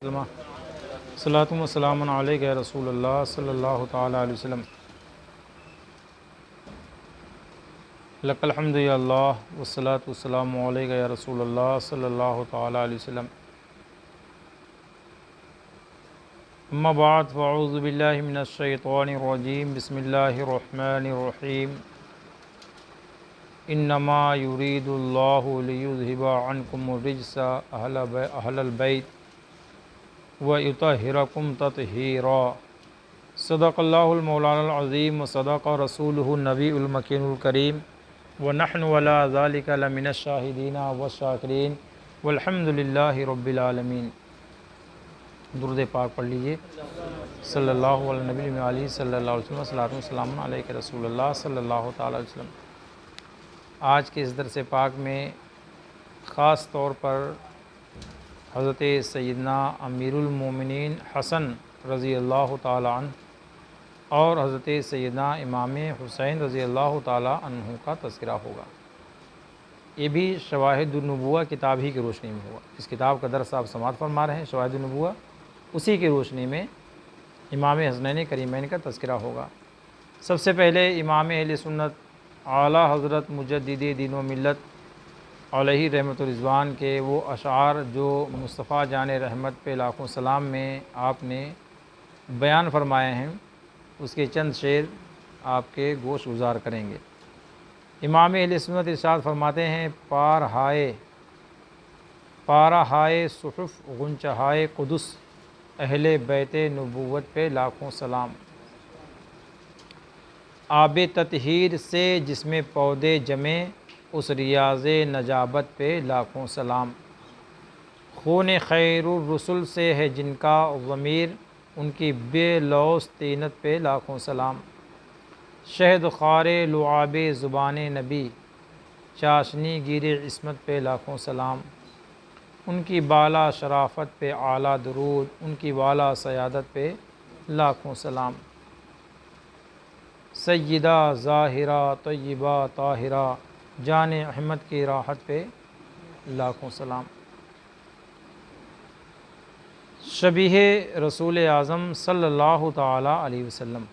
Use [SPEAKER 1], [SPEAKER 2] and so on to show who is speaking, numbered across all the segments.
[SPEAKER 1] صلاۃ و سلام علیک یا رسول اللہ صلی اللہ تعالیٰ علیہ وسلم۔ لک الحمد یا اللہ والصلاۃ والسلام علیک یا رسول اللہ صلی اللہ تعالیٰ علیہ وسلم۔ اما بعد فاعوذ باللہ من الشیطان الرجیم، بسم اللہ الرحمن الرحیم۔ انما یرید اللہ لیذہب عنکم الرجس اہل البیت وَيُطَهِّرَكُمْ تَطْهِيرًا۔ صدق اللہ المولانا العظیم وصدق رسولہ النبی المکین الکریم، ونحن علی ذلک لمن الشاہدین والشاکرین، والحمد للہ رب العالمین۔ درود پاک پڑھ لیجئے۔ صلی اللہ علیہ نبی علیہ صلی اللہ علیہ وسلم، صلاۃ و سلام علیک رسول اللہ صلی اللہ تعالیٰ علیہ وسلم۔ آج کے اس درس پاک میں خاص طور پر حضرت سیدنا امیر المومنین حسن رضی اللہ تعالیٰ عنہ اور حضرت سیدنا امام حسین رضی اللہ تعالیٰ عنہ کا تذکرہ ہوگا۔ یہ بھی شواہد النبوہ کتاب ہی کی روشنی میں ہوگا۔ اس کتاب کا درس آپ سماعت فرما رہے ہیں، شواہد النبوہ، اسی کی روشنی میں امام حسنین کریمین کا تذکرہ ہوگا۔ سب سے پہلے امام اہل سنت اعلیٰ حضرت مجدد دین و ملت علیہ رحمت الرضوان کے وہ اشعار جو مصطفیٰ جان رحمت پہ لاکھوں سلام میں آپ نے بیان فرمائے ہیں، اس کے چند شعر آپ کے گوش گزار کریں گے۔ امام اہل سنت ارشاد فرماتے ہیں، پارہ ہائے صحف غنچہ ہائے قدس، اہل بیت نبوت پہ لاکھوں سلام۔ آب تطہیر سے جس میں پودے جمے، اس ریاض نجابت پہ لاکھوں سلام۔ خون خیر الرسل سے ہے جن کا ضمیر، ان کی بے لوث طینت پہ لاکھوں سلام۔ شہد خوار لعاب زبان نبی، چاشنی گیر عصمت پہ لاکھوں سلام۔ ان کی بالا شرافت پہ اعلیٰ درود، ان کی بالا سیادت پہ لاکھوں سلام۔ سیدہ ظاہرہ طیبہ طاہرہ، جان احمد کی راحت پہ لاکھوں سلام۔ شبیہ رسول اعظم صلی اللہ تعالیٰ علیہ وسلم۔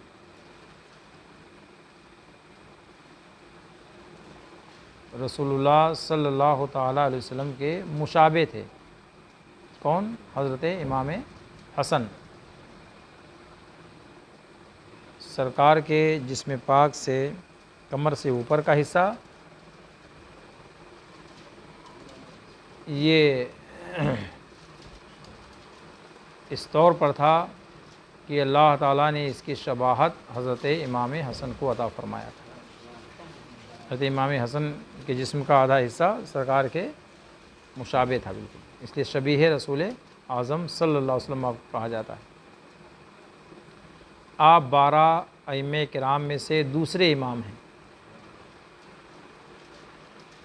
[SPEAKER 1] رسول اللہ صلی اللہ تعالیٰ علیہ وسلم کے مشابہ تھے۔ کون؟ حضرت امام حسن۔ سرکار کے جسم پاک سے کمر سے اوپر کا حصہ یہ اس طور پر تھا کہ اللہ تعالیٰ نے اس کی شباہت حضرت امام حسن کو عطا فرمایا تھا۔ حضرت امام حسن کے جسم کا آدھا حصہ سرکار کے مشابہ تھا بالکل، اس لیے شبیہ رسول اعظم صلی اللہ علیہ وسلم آپ کو کہا جاتا ہے۔ آپ 12 ائمہ کرام میں سے دوسرے امام ہیں۔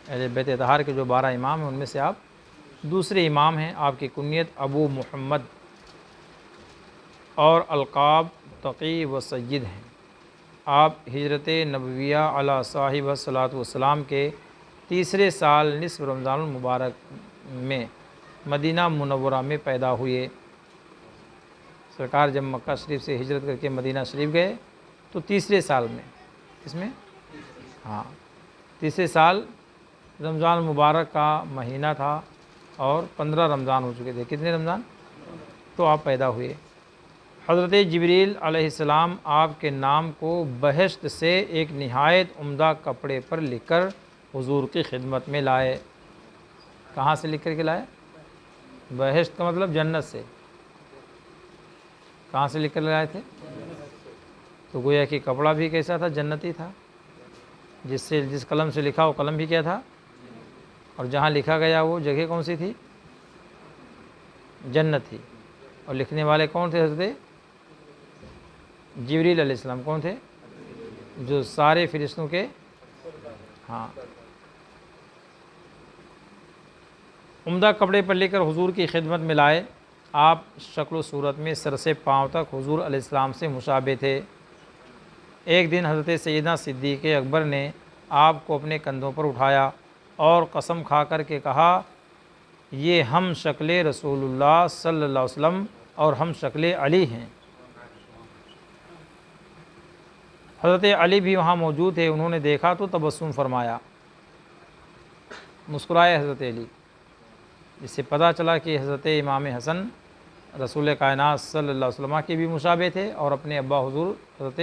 [SPEAKER 1] اہل بیت اطہار کے جو 12 امام ہیں ان میں سے آپ دوسرے امام ہیں۔ آپ کی کنیت ابو محمد اور القاب تقی و سید ہیں۔ آپ ہجرت نبویہ علی صاحب الصلاۃ والسلام کے تیسرے سال نصف رمضان المبارک میں مدینہ منورہ میں پیدا ہوئے۔ سرکار جب مکہ شریف سے ہجرت کر کے مدینہ شریف گئے تو تیسرے سال میں، اس میں تیسرے سال رمضان المبارک کا مہینہ تھا اور 15 رمضان ہو چکے تھے۔ کتنے رمضان؟ تو آپ پیدا ہوئے۔ حضرت جبریل علیہ السلام آپ کے نام کو بہشت سے ایک نہایت عمدہ کپڑے پر لکھ کر حضور کی خدمت میں لائے۔ کہاں سے لکھ کر کے لائے؟ بہشت کا مطلب جنت سے۔ کہاں سے لکھ کر لائے تھے؟ تو گویا کہ کپڑا بھی کیسا تھا؟ جنتی تھا۔ جس قلم سے لکھا وہ قلم بھی کیا تھا؟ اور جہاں لکھا گیا وہ جگہ کون سی تھی؟ جنت تھی۔ اور لکھنے والے کون تھے؟ حضرت جبریل علیہ السلام۔ کون تھے؟ جو سارے فرشتوں کے عمدہ کپڑے پر لے کر حضور کی خدمت میں لائے۔ آپ شکل و صورت میں سر سے پاؤں تک حضور علیہ السلام سے مشابہ تھے۔ ایک دن حضرت سیدنا صدیق اکبر نے آپ کو اپنے کندھوں پر اٹھایا اور قسم کھا کر کے کہا یہ ہم شکل رسول اللہ صلی اللہ علیہ وسلم اور ہم شکل علی ہیں۔ حضرت علی بھی وہاں موجود تھے، انہوں نے دیکھا تو تبسم فرمایا، مسکرائے حضرت علی، جس سے پتہ چلا کہ حضرت امام حسن رسول کائنات صلی اللہ علیہ وسلم کے بھی مشابہ تھے اور اپنے ابا حضور حضرت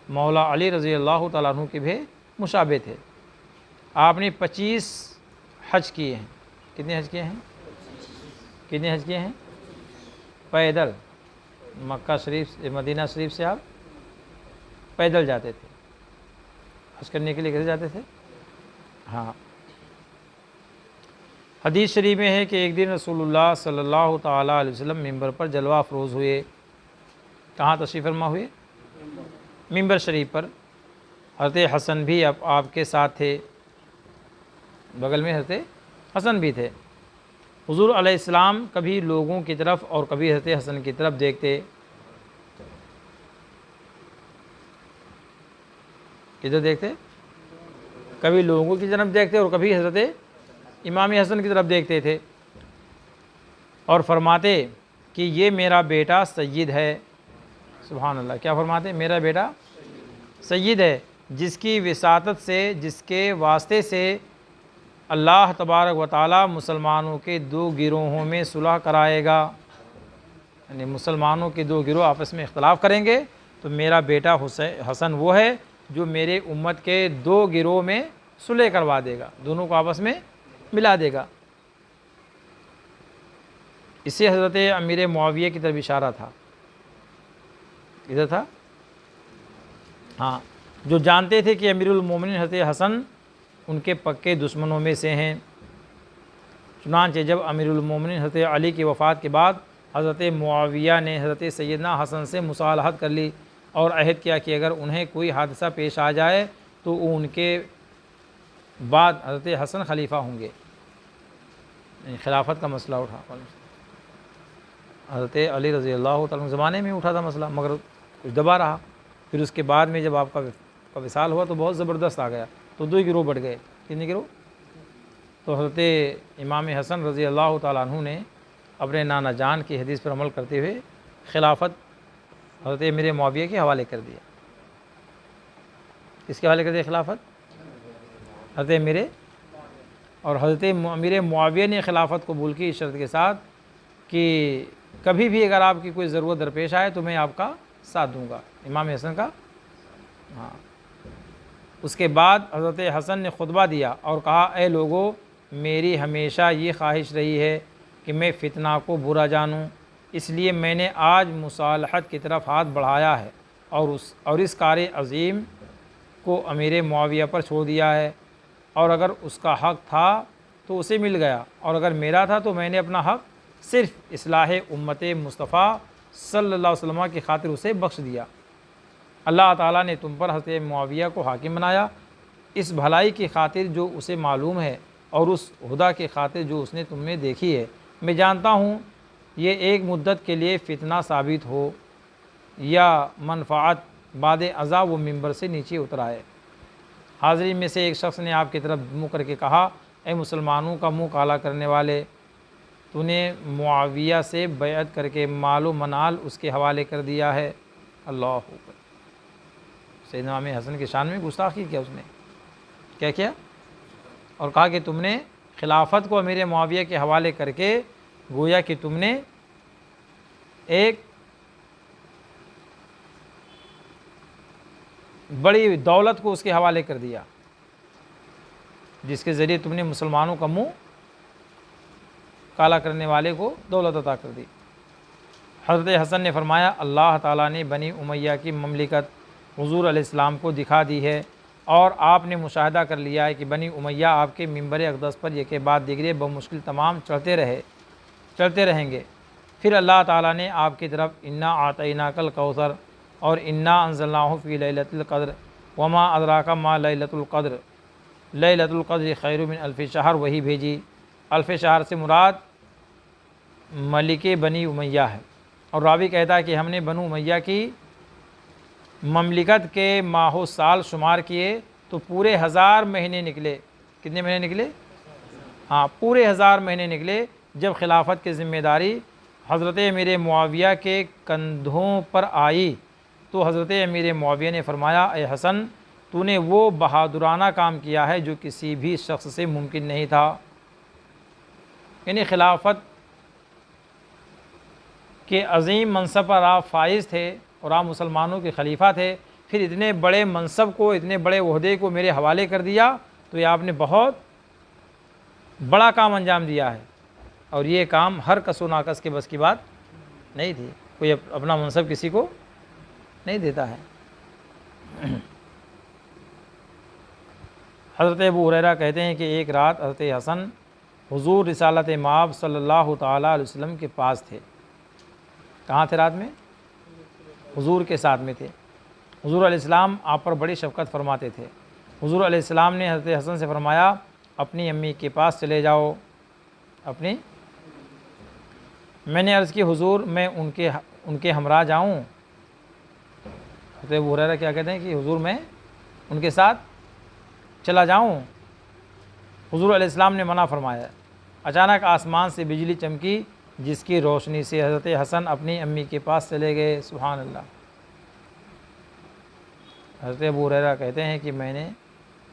[SPEAKER 1] مولا علی رضی اللہ تعالیٰ عنہ کے بھی مشابہ تھے۔ آپ نے 25 حج کیے ہیں۔ کتنے حج کیے ہیں؟ کتنے حج کیے ہیں؟ پیدل مکہ شریف مدینہ شریف سے آپ پیدل جاتے تھے حج کرنے کے لیے۔ کیسے جاتے تھے؟ ہاں، حدیث شریف میں ہے کہ ایک دن رسول اللہ صلی اللہ تعالیٰ علیہ وسلم ممبر پر جلوہ افروز ہوئے۔ کہاں تشریف فرما ہوئے؟ ممبر شریف پر۔ حضرت حسن بھی آپ کے ساتھ تھے، بغل میں حضرت حسن بھی تھے۔ حضور علیہ السلام کبھی لوگوں کی طرف اور کبھی حضرت حسن کی طرف دیکھتے۔ کدھر دیکھتے؟ کبھی لوگوں کی طرف دیکھتے اور کبھی حضرت امام حسن کی طرف دیکھتے تھے، اور فرماتے کہ یہ میرا بیٹا سید ہے۔ سبحان اللہ، کیا فرماتے؟ میرا بیٹا سید ہے، جس کی وساطت سے، جس کے واسطے سے اللہ تبارک و تعالی مسلمانوں کے 2 گروہوں میں صلح کرائے گا۔ یعنی مسلمانوں کے 2 گروہ آپس میں اختلاف کریں گے تو میرا بیٹا حسن وہ ہے جو میرے امت کے 2 گروہ میں صلح کروا دے گا، دونوں کو آپس میں ملا دے گا۔ اس سے حضرت امیر معاویہ کی طرف اشارہ تھا۔ ادھر تھا؟ ہاں، جو جانتے تھے کہ امیر المومنین حضرت حسن ان کے پکے دشمنوں میں سے ہیں۔ چنانچہ جب امیر المومنین حضرت علی کی وفات کے بعد حضرت معاویہ نے حضرت سیدنا حسن سے مصالحت کر لی اور عہد کیا کہ اگر انہیں کوئی حادثہ پیش آ جائے تو ان کے بعد حضرت حسن خلیفہ ہوں گے۔ خلافت کا مسئلہ اٹھا، حضرت علی رضی اللہ تعالیٰ عنہ زمانے میں اٹھا تھا مسئلہ، مگر کچھ دبا رہا۔ پھر اس کے بعد میں جب آپ کا وصال ہوا تو بہت زبردست آ گیا، تو 2 گروہ بڑھ گئے۔ کتنے گروہ؟ تو حضرت امام حسن رضی اللہ تعالیٰ عنہ نے اپنے نانا جان کی حدیث پر عمل کرتے ہوئے خلافت حضرت امیر معاویہ کے حوالے کر دیا۔ کس کے حوالے کر دیا خلافت؟ حضرت امیر، اور حضرت امیر معاویہ نے خلافت قبول کی اس شرط کے ساتھ کہ کبھی بھی اگر آپ کی کوئی ضرورت درپیش آئے تو میں آپ کا ساتھ دوں گا، امام حسن کا۔ ہاں، اس کے بعد حضرت حسن نے خطبہ دیا اور کہا، اے لوگو، میری ہمیشہ یہ خواہش رہی ہے کہ میں فتنہ کو برا جانوں، اس لیے میں نے آج مصالحت کی طرف ہاتھ بڑھایا ہے اور اس کار عظیم کو امیر معاویہ پر چھوڑ دیا ہے، اور اگر اس کا حق تھا تو اسے مل گیا، اور اگر میرا تھا تو میں نے اپنا حق صرف اصلاح امت مصطفیٰ صلی اللہ علیہ وسلم کی خاطر اسے بخش دیا۔ اللہ تعالیٰ نے تم پر حضرت معاویہ کو حاکم بنایا اس بھلائی کی خاطر جو اسے معلوم ہے اور اس ہدا کی خاطر جو اس نے تم میں دیکھی ہے۔ میں جانتا ہوں یہ ایک مدت کے لیے فتنہ ثابت ہو یا منفعت، بعد ازاں وہ ممبر سے نیچے اتر آئے۔ حاضرین میں سے ایک شخص نے آپ کی طرف منہ کر کے کہا، اے مسلمانوں کا منہ کالا کرنے والے، تو نے معاویہ سے بیعت کر کے مال و منال اس کے حوالے کر دیا ہے۔ اللہ اکبر! سیدنا امام حسن کی شان میں گستاخی کیا اس نے، کیا کیا؟ اور کہا کہ تم نے خلافت کو امیر معاویہ کے حوالے کر کے گویا کہ تم نے ایک بڑی دولت کو اس کے حوالے کر دیا، جس کے ذریعے تم نے مسلمانوں کا منہ کالا کرنے والے کو دولت عطا کر دی۔ حضرت حسن نے فرمایا، اللہ تعالیٰ نے بنی امیہ کی مملکت حضور علیہ السلام کو دکھا دی ہے، اور آپ نے مشاہدہ کر لیا ہے کہ بنی امیہ آپ کے ممبر اقدس پر یک بعد دیگرے بمشکل تمام چڑھتے رہیں گے۔ پھر اللہ تعالیٰ نے آپ کی طرف انا اعطیناک الکوثر اور انا انزلناہ فی لیلۃ القدر وما ادراک ما لیلۃ القدر، لیلۃ القدر خیر من الف شہر وہی بھیجی۔ الف شہر سے مراد ملک بنی امیہ ہے، اور راوی کہتا ہے کہ ہم نے بنو امیہ کی مملکت کے ماہ و سال شمار کیے تو پورے 1000 مہینے نکلے۔ کتنے مہینے نکلے؟ ہاں پورے 1000 مہینے نکلے جب خلافت کی ذمہ داری حضرت امیر معاویہ کے کندھوں پر آئی تو حضرت امیر معاویہ نے فرمایا اے حسن تو نے وہ بہادرانہ کام کیا ہے جو کسی بھی شخص سے ممکن نہیں تھا. یعنی خلافت کے عظیم منصب پر آپ فائز تھے اور آپ مسلمانوں کے خلیفہ تھے، پھر اتنے بڑے منصب کو، اتنے بڑے عہدے کو میرے حوالے کر دیا، تو یہ آپ نے بہت بڑا کام انجام دیا ہے. اور یہ کام ہر کس و ناکس کے بس کی بات نہیں تھی، کوئی اپنا منصب کسی کو نہیں دیتا ہے. حضرت ابو ہریرہ کہتے ہیں کہ ایک رات حضرت حسن حضور رسالت مآب صلی اللہ تعالیٰ علیہ وسلم کے پاس تھے. کہاں تھے رات میں؟ حضور کے ساتھ میں تھے. حضور علیہ السلام آپ پر بڑی شفقت فرماتے تھے. حضور علیہ السلام نے حضرت حسن سے فرمایا اپنی امی کے پاس چلے جاؤ. میں نے عرض کی حضور میں ان کے ہمراہ جاؤں؟ حضرت ابو ہریرہ کیا کہتے ہیں کہ حضور میں ان کے ساتھ چلا جاؤں؟ حضور علیہ السلام نے منع فرمایا. اچانک آسمان سے بجلی چمکی جس کی روشنی سے حضرت حسن اپنی امی کے پاس چلے گئے. سبحان اللہ. حضرت ابو ہریرہ کہتے ہیں کہ میں نے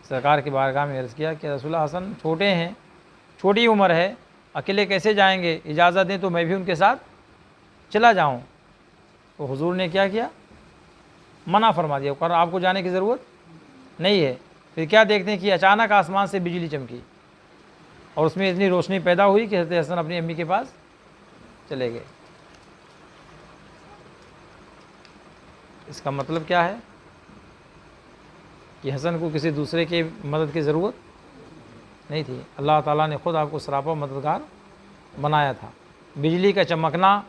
[SPEAKER 1] سرکار کی بارگاہ میں عرض کیا کہ رسول اللہ حسن چھوٹے ہیں، چھوٹی عمر ہے، اکیلے کیسے جائیں گے، اجازت دیں تو میں بھی ان کے ساتھ چلا جاؤں. تو حضور نے کیا کیا؟ منع فرما دیا، اور آپ کو جانے کی ضرورت نہیں ہے. پھر کیا دیکھتے ہیں کہ اچانک آسمان سے بجلی چمکی اور اس میں اتنی روشنی پیدا ہوئی کہ حضرت حسن اپنی امی کے پاس چلے گئے. اس کا مطلب کیا ہے کہ حسن کو کسی دوسرے کی مدد کی ضرورت نہیں تھی، اللہ تعالیٰ نے خود آپ کو سراپا مددگار بنایا تھا. بجلی کا چمکنا،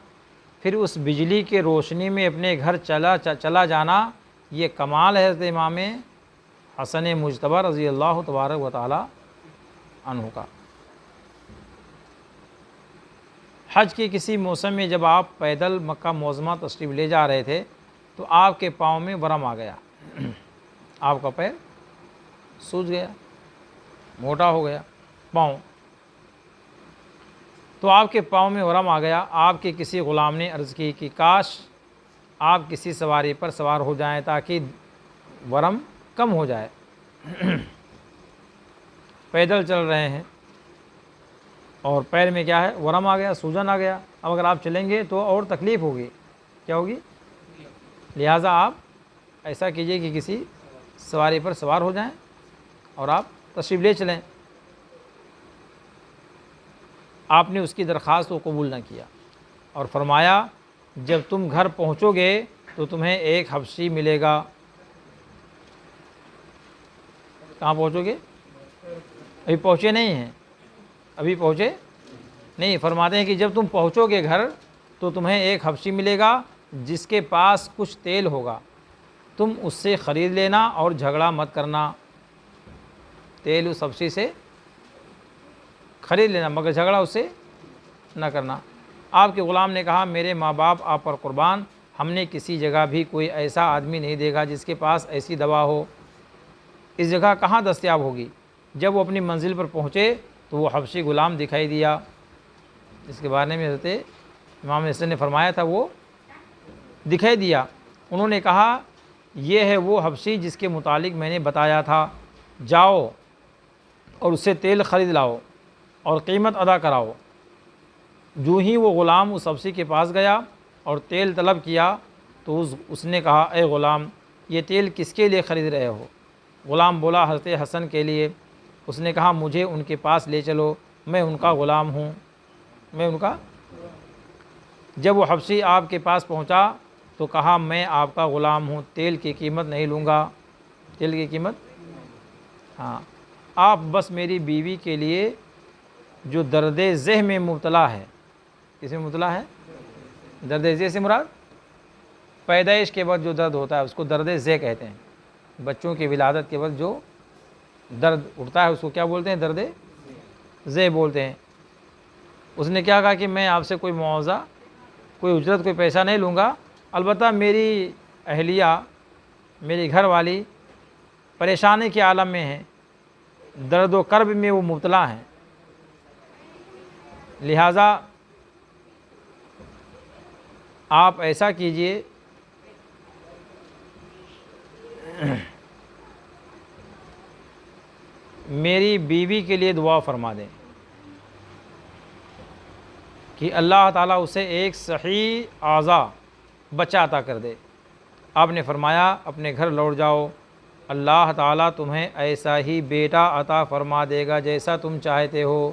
[SPEAKER 1] پھر اس بجلی کے روشنی میں اپنے گھر چلا جانا، یہ کمال ہے حضرت امام حسن مجتبی رضی اللہ تبارک و تعالی عنہ کا. حج کے کسی موسم میں جب آپ پیدل مکہ معظمہ تشریف لے جا رہے تھے تو آپ کے پاؤں میں ورم آ گیا، آپ کا پیر سوج گیا، موٹا ہو گیا پاؤں. تو آپ کے پاؤں میں ورم آ گیا. آپ کے کسی غلام نے عرض کی کہ کاش آپ کسی سواری پر سوار ہو جائیں تاکہ ورم کم ہو جائے. پیدل چل رہے ہیں اور پیر میں کیا ہے؟ ورم آ گیا، سوجن آ گیا. اب اگر آپ چلیں گے تو اور تکلیف ہوگی. کیا ہوگی؟ لہٰذا آپ ایسا کیجئے کہ کسی سواری پر سوار ہو جائیں اور آپ تشریف لے چلیں. آپ نے اس کی درخواست کو قبول نہ کیا اور فرمایا جب تم گھر پہنچو گے تو تمہیں ایک حبشی ملے گا. کہاں پہنچو گے؟ ابھی پہنچے نہیں ہیں، ابھی پہنچے نہیں. فرماتے ہیں کہ جب تم پہنچو گے گھر تو تمہیں ایک حبشی ملے گا جس کے پاس کچھ تیل ہوگا، تم اس سے خرید لینا اور جھگڑا مت کرنا. تیل اس حبشی سے خرید لینا مگر جھگڑا اس سے نہ کرنا. آپ کے غلام نے کہا میرے ماں باپ آپ پر قربان، ہم نے کسی جگہ بھی کوئی ایسا آدمی نہیں دیکھا جس کے پاس ایسی دوا ہو، اس جگہ کہاں دستیاب ہوگی. جب وہ اپنی منزل پر پہنچے تو وہ حبشی غلام دکھائی دیا جس کے بارے میں حضرت امام حسن نے فرمایا تھا، وہ دکھائی دیا. انہوں نے کہا یہ ہے وہ حبشی جس کے متعلق میں نے بتایا تھا، جاؤ اور اس سے تیل خرید لاؤ اور قیمت ادا کراؤ. جو ہی وہ غلام اس حبشی کے پاس گیا اور تیل طلب کیا تو اس نے کہا اے غلام یہ تیل کس کے لیے خرید رہے ہو؟ غلام بولا حضرت حسن کے لیے. اس نے کہا مجھے ان کے پاس لے چلو، میں ان کا غلام ہوں، میں ان کا. جب وہ حبشی آپ کے پاس پہنچا تو کہا میں آپ کا غلام ہوں، تیل کی قیمت نہیں لوں گا. تیل کی قیمت، ہاں آپ بس میری بیوی کے لیے جو درد ذہ میں مبتلا ہے. کس میں مبتلا ہے؟ درد ذہ سے مراد پیدائش کے وقت جو درد ہوتا ہے اس کو درد ذہ کہتے ہیں. بچوں کی ولادت کے وقت جو درد اٹھتا ہے اس کو کیا بولتے ہیں؟ درد ذہ بولتے ہیں. اس نے کیا کہا کہ میں آپ سے کوئی معاوضہ، کوئی اجرت، کوئی پیسہ نہیں لوں گا، البتہ میری اہلیہ، میری گھر والی پریشانی کے عالم میں ہیں، درد و کرب میں وہ مبتلا ہیں، لہٰذا آپ ایسا کیجئے میری بیوی کے لیے دعا فرما دیں کہ اللہ تعالیٰ اسے ایک صحیح اعضا بچہ عطا کر دے۔ آپ نے فرمایا اپنے گھر لوٹ جاؤ، اللہ تعالیٰ تمہیں ایسا ہی بیٹا عطا فرما دے گا جیسا تم چاہتے ہو،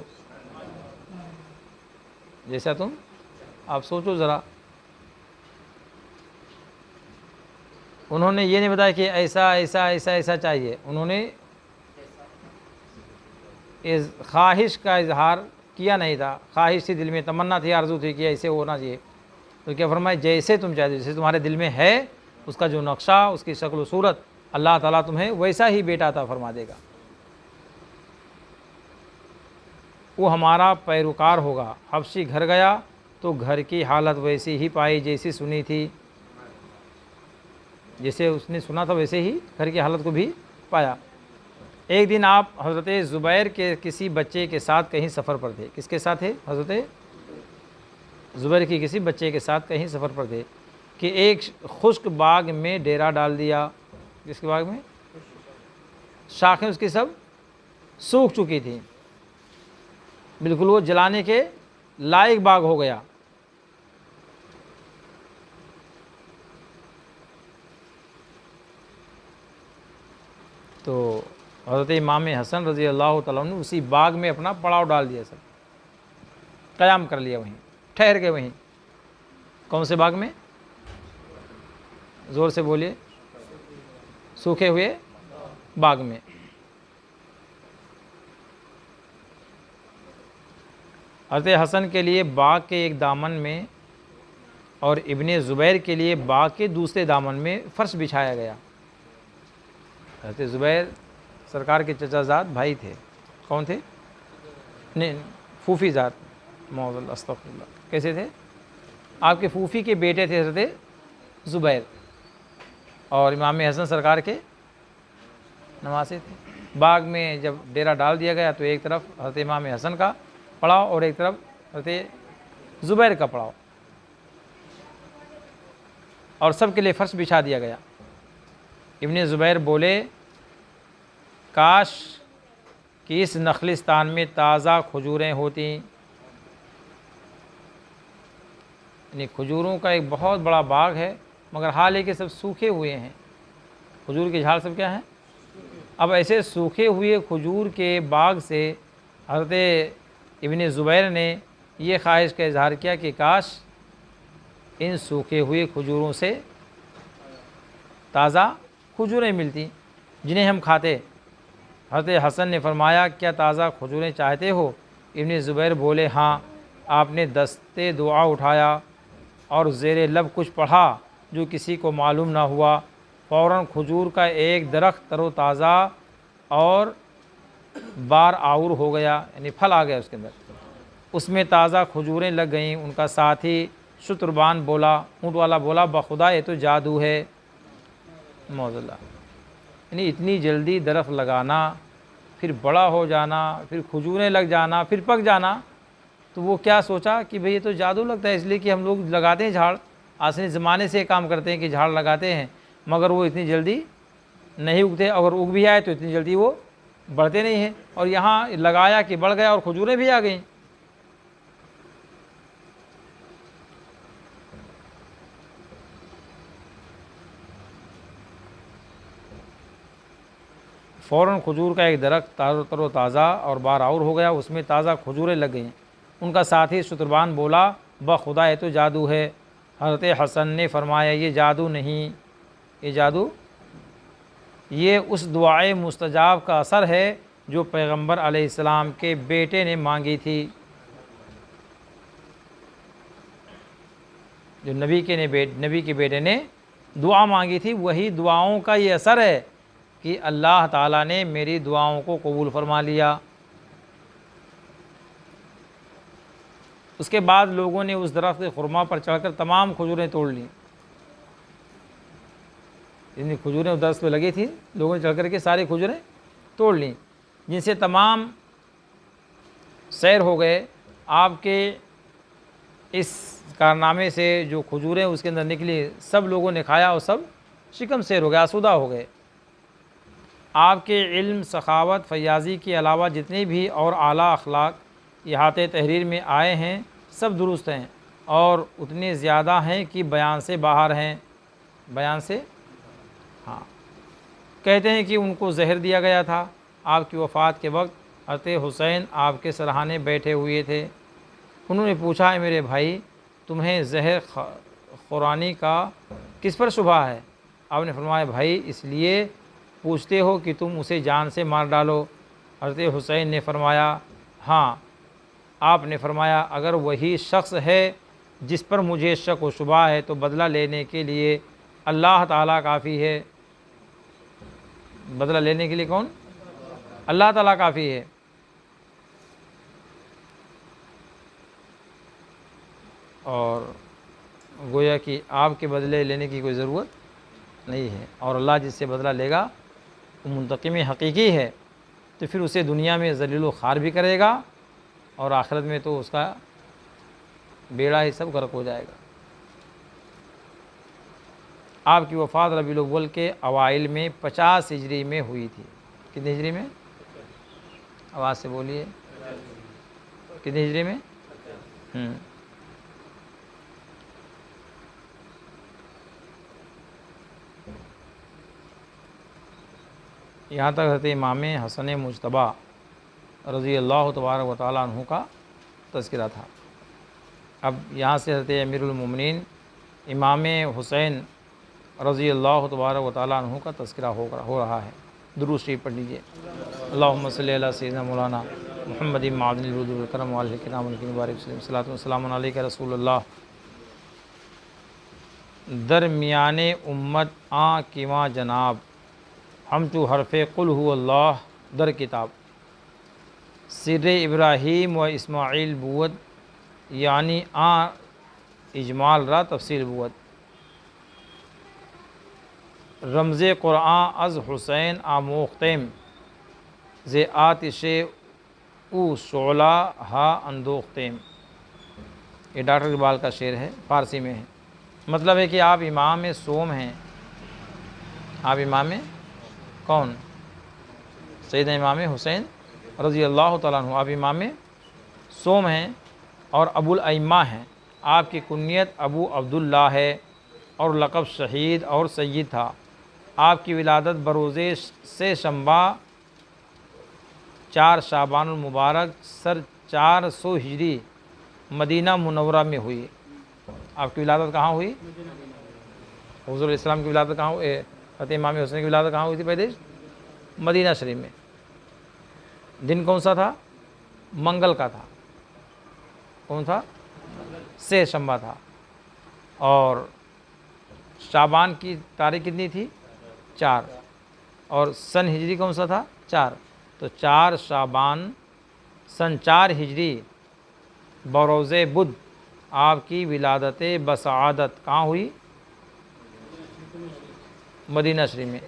[SPEAKER 1] جیسا تم، آپ سوچو ذرا۔ انہوں نے یہ نہیں بتایا کہ ایسا ایسا ایسا ایسا چاہیے، انہوں نے اس خواہش کا اظہار کیا نہیں تھا، خواہش تھی دل میں، تمنا تھی، آرزو تھی کہ ایسے ہونا چاہیے، تو کیا فرمایا جیسے تم چاہتے ہو، جیسے تمہارے دل میں ہے، اس کا جو نقشہ، اس کی شکل و صورت، اللہ تعالیٰ تمہیں ویسا ہی بیٹا عطا فرما دے گا۔ وہ ہمارا پیروکار ہوگا۔ حبشی گھر گیا تو گھر کی حالت ویسی ہی پائی جیسی سنی تھی، جیسے اس نے سنا تھا ویسے ہی گھر کی حالت کو بھی پایا۔ ایک دن آپ حضرت زبیر کے کسی بچے کے ساتھ کہیں سفر پر تھے۔ کس کے ساتھ تھے؟ حضرت زبیر کی کسی بچے کے ساتھ کہیں سفر پر تھے کہ ایک خشک باغ میں ڈیرا ڈال دیا۔ کس کے باغ میں؟ شاخیں اس کی سب سوکھ چکی تھیں، بالکل وہ جلانے کے لائق باغ ہو گیا۔ تو حضرت امام حسن رضی اللہ تعالیٰ عنہ نے اسی باغ میں اپنا پڑاؤ ڈال دیا، سب قیام کر لیا، وہیں ٹھہر گئے۔ وہیں کون سے باغ میں؟ زور سے بولیے۔ سوکھے ہوئے باغ میں۔ حضرت حسن کے لیے باغ کے ایک دامن میں اور ابن زبیر کے لیے باغ کے دوسرے دامن میں فرش بچھایا گیا۔ حضرت زبیر سرکار کے چچا زاد بھائی تھے۔ کون تھے؟ نہیں، پھوفی زاد، معاذ اللہ، استغفر اللہ۔ کیسے تھے؟ آپ کے پھوفی کے بیٹے تھے حضرت زبیر، اور امام حسن سرکار کے نواسے تھے۔ باغ میں جب ڈیرا ڈال دیا گیا تو ایک طرف حضرت امام حسن کا پڑاؤ اور ایک طرف حضرت زبیر کا پڑاؤ، اور سب کے لیے فرش بچھا دیا گیا۔ ابن زبیر بولے کاش کہ اس نخلستان میں تازہ کھجوریں ہوتیں، یعنی کھجوروں کا ایک بہت بڑا باغ ہے، مگر حال ہے کہ سب سوکھے ہوئے ہیں، کھجور کے جھاڑ سب کیا ہیں؟ اب ایسے سوکھے ہوئے کھجور کے باغ سے حضرت ابن زبیر نے یہ خواہش کا اظہار کیا کہ کاش ان سوکھے ہوئے کھجوروں سے تازہ کھجوریں ملتی جنہیں ہم کھاتے۔ حضرت حسن نے فرمایا کیا تازہ کھجوریں چاہتے ہو؟ ابن زبیر بولے ہاں۔ آپ نے دستے دعا اٹھایا اور زیر لب کچھ پڑھا جو کسی کو معلوم نہ ہوا۔ فوراً کھجور کا ایک درخت تر و تازہ اور بار آور ہو گیا، یعنی پھل آ گیا اس کے اندر، اس میں تازہ کھجوریں لگ گئیں۔ ان کا ساتھی شتربان بولا، اونٹ والا بولا بخدا یہ تو جادو ہے، معاذ اللہ۔ یعنی اتنی جلدی درخت لگانا، پھر بڑا ہو جانا، پھر کھجوریں لگ جانا، پھر پک جانا، تو وہ کیا سوچا کہ بھئی یہ تو جادو لگتا ہے، اس لیے کہ ہم لوگ لگاتے ہیں جھاڑ، آسانی زمانے سے کام کرتے ہیں کہ جھاڑ لگاتے ہیں، مگر وہ اتنی جلدی نہیں اگتے، اگر اگ بھی آئے تو اتنی جلدی وہ بڑھتے نہیں ہیں، اور یہاں لگایا کہ بڑھ گیا اور کھجوریں بھی آ گئیں۔ فوراً کھجور کا ایک درخت تر و تازہ اور بار آور ہو گیا، اس میں تازہ کھجوریں لگ گئیں۔ ان کا ساتھی شتربان بولا بخدا یہ تو جادو ہے۔ حضرت حسن نے فرمایا یہ جادو نہیں، یہ جادو، یہ اس دعائے مستجاب کا اثر ہے جو پیغمبر علیہ السلام کے بیٹے نے مانگی تھی، جو نبی کے بیٹے نے دعا مانگی تھی، وہی دعاؤں کا یہ اثر ہے کہ اللہ تعالیٰ نے میری دعاؤں کو قبول فرما لیا۔ اس کے بعد لوگوں نے اس درخت خرما پر چڑھ کر تمام کھجوریں توڑ لیں، جتنی کھجوریں اس درخت پہ لگی تھیں لوگوں نے چڑھ کر کے ساری کھجوریں توڑ لیں، جن سے تمام سیر ہو گئے آپ کے اس کارنامے سے جو کھجوریں اس کے اندر نکلی سب لوگوں نے کھایا اور سب شکم سیر ہو گئے، آسودہ ہو گئے۔ آپ کے علم، سخاوت، فیاضی کے علاوہ جتنے بھی اور اعلیٰ اخلاق احاطے تحریر میں آئے ہیں سب درست ہیں اور اتنے زیادہ ہیں کہ بیان سے باہر ہیں۔ بیان سے ہاں، کہتے ہیں کہ ان کو زہر دیا گیا تھا۔ آپ کی وفات کے وقت حضرت حسین آپ کے سرہانے بیٹھے ہوئے تھے۔ انہوں نے پوچھا، اے میرے بھائی، تمہیں زہر خورانی کا کس پر شبہ ہے؟ آپ نے فرمایا، بھائی اس لیے پوچھتے ہو کہ تم اسے جان سے مار ڈالو؟ حضرت حسین نے فرمایا، ہاں۔ آپ نے فرمایا، اگر وہی شخص ہے جس پر مجھے شک و شبہ ہے تو بدلہ لینے کے لیے اللہ تعالیٰ کافی ہے۔ بدلہ لینے کے لیے کون؟ اللہ تعالیٰ کافی ہے۔ اور گویا کہ آپ کے بدلے لینے کی کوئی ضرورت نہیں ہے، اور اللہ جس سے بدلہ لے گا وہ منتقم حقیقی ہے، تو پھر اسے دنیا میں ذلیل و خوار بھی کرے گا اور آخرت میں تو اس کا بیڑا ہی سب غرق ہو جائے گا۔ آپ کی وفات ربیع الاول کے اوائل میں 50 ہجری میں ہوئی تھی۔ کتنی ہجری میں؟ آواز سے بولیے، کتنی ہجری میں؟ یہاں تک حضرت امام حسن مجتبیٰ رضی اللہ تبارک و تعالیٰ عنہ کا تذکرہ تھا۔ اب یہاں سے حضرت امیر المومنین امام حسین رضی اللہ تبارک و تعالیٰ عنہ کا تذکرہ ہو رہا ہے۔ درود شریف پڑھ لیجیے۔ اللہم صلی علی سیدنا مولانا محمد معدن الوجود والکرم والہ الکرام الکریم بارک وسلم صلاۃ والسلام علیک رسول اللہ۔ درمیان امت آں کیواں جناب، ہم تو حرف قل ہو اللہ در کتاب۔ سر ابراہیم و اسماعیل بود، یعنی آں اجمال را تفصیل بود۔ رمز قرآن از حسین آموختیم، ز آتش او شعلہ ہا اندوختیم۔ یہ ڈاکٹر اقبال کا شعر ہے، فارسی میں ہے۔ مطلب ہے کہ آپ امام سوم ہیں۔ آپ امام کون؟ سیدنا امام حسین رضی اللہ تعالیٰ عنہ۔ آپ امام سوم ہیں اور ابو الائمہ ہیں۔ آپ کی کنیت ابو عبداللہ ہے اور لقب شہید اور سید تھا۔ آپ کی ولادت بروز سے شنبہ 4 شعبان المبارک سر 400 ہجری مدینہ منورہ میں ہوئی۔ آپ کی ولادت کہاں ہوئی؟ حضور علیہ السلام کی ولادت کہاں ہوئی؟ حضرت امام حسین کی ولادت کہاں ہوئی تھی؟ پیدائش مدینہ شریف میں۔ دن کون سا تھا؟ منگل کا تھا۔ کون تھا؟ سے شنبہ تھا۔ اور شعبان کی تاریخ کتنی تھی؟ 4۔ اور سن ہجری کون سا تھا؟ 4۔ تو 4 شعبان سن 4 ہجری بروز بدھ آپ کی ولادت بسعادت کہاں ہوئی؟ مدینہ شریف میں۔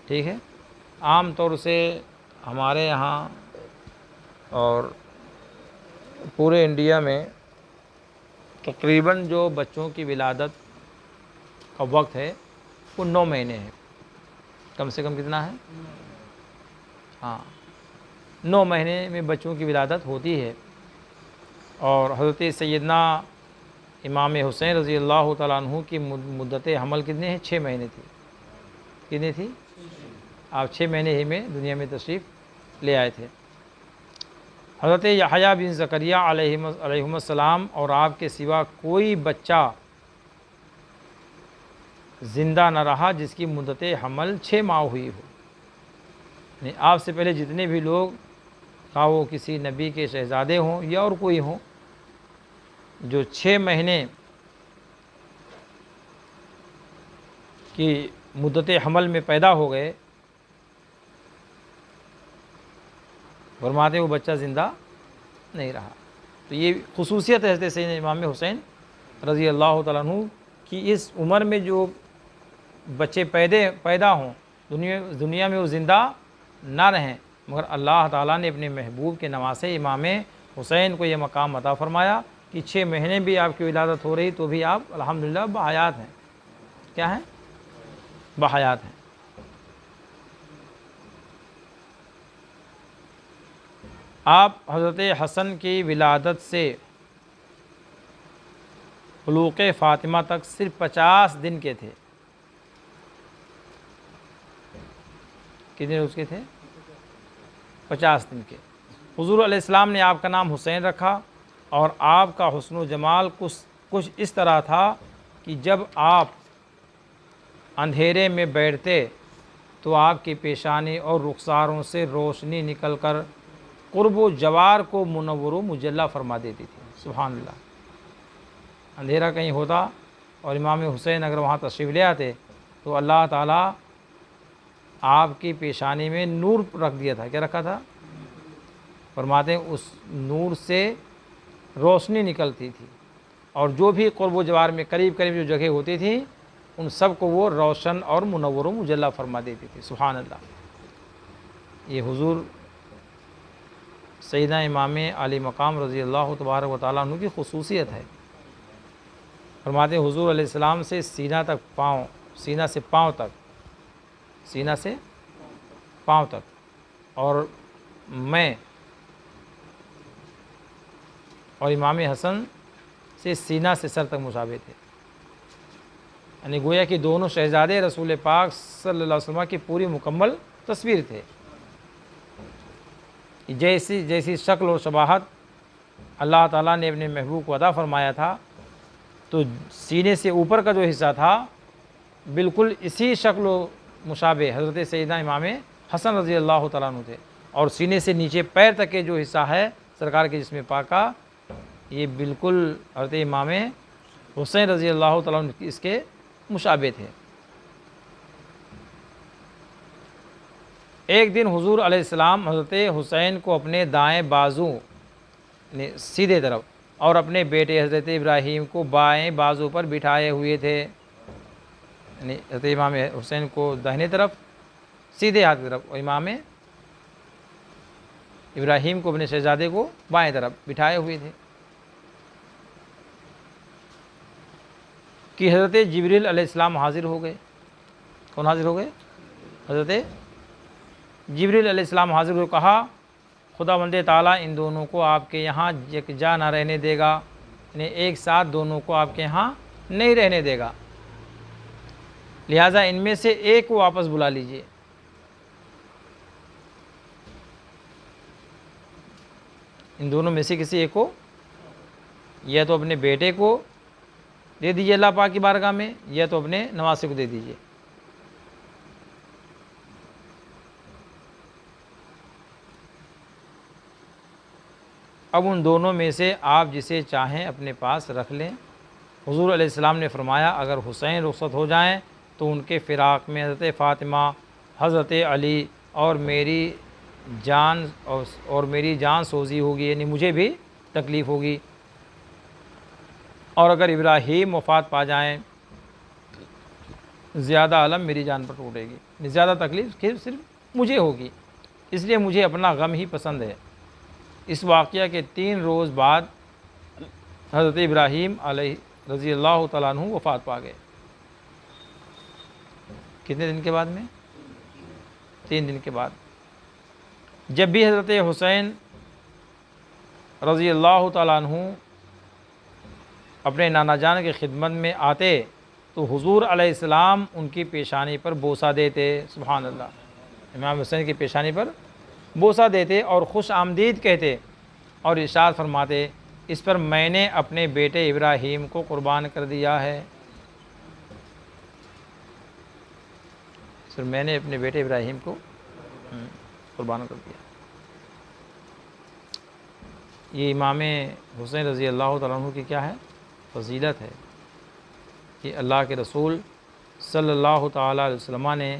[SPEAKER 1] ٹھیک ہے۔ عام طور سے ہمارے یہاں اور پورے انڈیا میں تقریباً جو بچوں کی ولادت کا وقت ہے وہ 9 مہینے ہے۔ کم سے کم کتنا ہے؟ ہاں، 9 مہینے میں بچوں کی ولادت ہوتی ہے۔ اور حضرت سیدنا امام حسین رضی اللہ تعالیٰ عنہ کی مدت حمل کتنے ہیں؟ 6 مہینے تھی۔ کتنی تھی؟ آپ 6 مہینے ہی میں دنیا میں تشریف لے آئے تھے۔ حضرت یحییٰ بن زکریا علیہم السلام اور آپ کے سوا کوئی بچہ زندہ نہ رہا جس کی مدت حمل 6 ماہ ہوئی ہو۔ یعنی آپ سے پہلے جتنے بھی لوگ، خواہ وہ کسی نبی کے شہزادے ہوں یا اور کوئی ہوں، جو 6 مہینے کی مدت حمل میں پیدا ہو گئے، فرماتے وہ بچہ زندہ نہیں رہا۔ تو یہ خصوصیت ہے حضرت سیدنا امام حسین رضی اللہ تعالیٰ عنہ کی، اس عمر میں جو بچے پیدا ہوں دنیا میں وہ زندہ نہ رہیں، مگر اللہ تعالیٰ نے اپنے محبوب کے نواسے امام حسین کو یہ مقام عطا فرمایا کہ 6 مہینے بھی آپ کی ولادت ہو رہی تو بھی آپ الحمدللہ بحیات ہیں۔ کیا ہیں؟ بحیات ہیں۔ آپ حضرت حسن کی ولادت سے بلوغ فاطمہ تک صرف 50 دن کے تھے۔ کتنے روز کے تھے؟ 50 دن کے۔ حضور علیہ السلام نے آپ کا نام حسین رکھا، اور آپ کا حسن و جمال کچھ اس طرح تھا کہ جب آپ اندھیرے میں بیٹھتے تو آپ کی پیشانی اور رخساروں سے روشنی نکل کر قرب و جوار کو منور و مجلہ فرما دیتی تھی۔ سبحان اللہ۔ اندھیرا کہیں ہوتا اور امام حسین اگر وہاں تشریف لے آتے تو اللہ تعالیٰ آپ کی پیشانی میں نور رکھ دیا تھا۔ کیا رکھا تھا؟ فرماتے ہیں اس نور سے روشنی نکلتی تھی، اور جو بھی قرب و جوار میں قریب قریب جو جگہ ہوتی تھی ان سب کو وہ روشن اور منور و مجلہ فرما دیتی تھی۔ سبحان اللہ۔ یہ حضور سیدنا امام علی مقام رضی اللہ تبارک و تعالیٰ عنہ کی خصوصیت ہے۔ فرماتے ہیں حضور علیہ السلام سے سینہ تک پاؤں، سینہ سے پاؤں تک، سینہ سے پاؤں تک، اور میں اور امام حسن سے سینہ سے سر تک مشابہ تھے، یعنی گویا کہ دونوں شہزادے رسول پاک صلی اللہ علیہ وسلم کی پوری مکمل تصویر تھے۔ جیسی شکل اور شباہت اللہ تعالیٰ نے اپنے محبوب کو عطا فرمایا تھا، تو سینے سے اوپر کا جو حصہ تھا بالکل اسی شکل و مشابہ حضرت سیدنا امام حسن رضی اللہ تعالیٰ عنہ تھے، اور سینے سے نیچے پیر تک کے جو حصہ ہے سرکار کے جسم پاکہ، یہ بالکل حضرت امام حسین رضی اللہ تعالیٰ عنہ اس کے مشابہ تھے۔ ایک دن حضور علیہ السلام حضرت حسین کو اپنے دائیں بازو سیدھے طرف اور اپنے بیٹے حضرت ابراہیم کو بائیں بازو پر بٹھائے ہوئے تھے، یعنی حضرت امام حسین کو داہنے طرف سیدھے ہاتھ کی طرف، اور امام ابراہیم کو اپنے شہزادے کو بائیں طرف بٹھائے ہوئے تھے کہ حضرت جبریل علیہ السلام حاضر ہو گئے۔ کون حاضر ہو گئے؟ حضرت جبریل علیہ السلام حاضر ہوئے۔ کہا خداوند تعالیٰ ان دونوں کو آپ کے یہاں یکجا نہ رہنے دے گا، یعنی ایک ساتھ دونوں کو آپ کے یہاں نہیں رہنے دے گا، لہٰذا ان میں سے ایک کو واپس بلا لیجئے۔ ان دونوں میں سے کسی ایک کو، یا تو اپنے بیٹے کو دے دیجئے اللہ پاک کی بارگاہ میں، یا تو اپنے نواسے کو دے دیجئے۔ اب ان دونوں میں سے آپ جسے چاہیں اپنے پاس رکھ لیں۔ حضور علیہ السلام نے فرمایا اگر حسین رخصت ہو جائیں تو ان کے فراق میں حضرت فاطمہ، حضرت علی اور میری جان سوزی ہوگی، یعنی مجھے بھی تکلیف ہوگی، اور اگر ابراہیم وفات پا جائیں زیادہ علم میری جان پر ٹوٹے گی، زیادہ تکلیف صرف مجھے ہوگی، اس لیے مجھے اپنا غم ہی پسند ہے۔ اس واقعہ کے 3 روز بعد حضرت ابراہیم علیہ رضی اللہ تعالیٰ عنہ وفات پا گئے۔ کتنے دن کے بعد میں؟ 3 دن کے بعد۔ جب بھی حضرت حسین رضی اللہ تعالیٰ عنہ اپنے نانا جان کی خدمت میں آتے تو حضور علیہ السلام ان کی پیشانی پر بوسہ دیتے۔ سبحان اللہ۔ امام حسین کی پیشانی پر بوسہ دیتے اور خوش آمدید کہتے، اور ارشاد فرماتے اس پر میں نے اپنے بیٹے ابراہیم کو قربان کر دیا ہے، اس پر میں نے اپنے بیٹے ابراہیم کو قربان کر دیا۔ یہ امام حسین رضی اللہ تعالیٰ عنہ کی کیا ہے؟ فضیلت ہے کہ اللہ کے رسول صلی اللہ تعالیٰ علیہ وسلم نے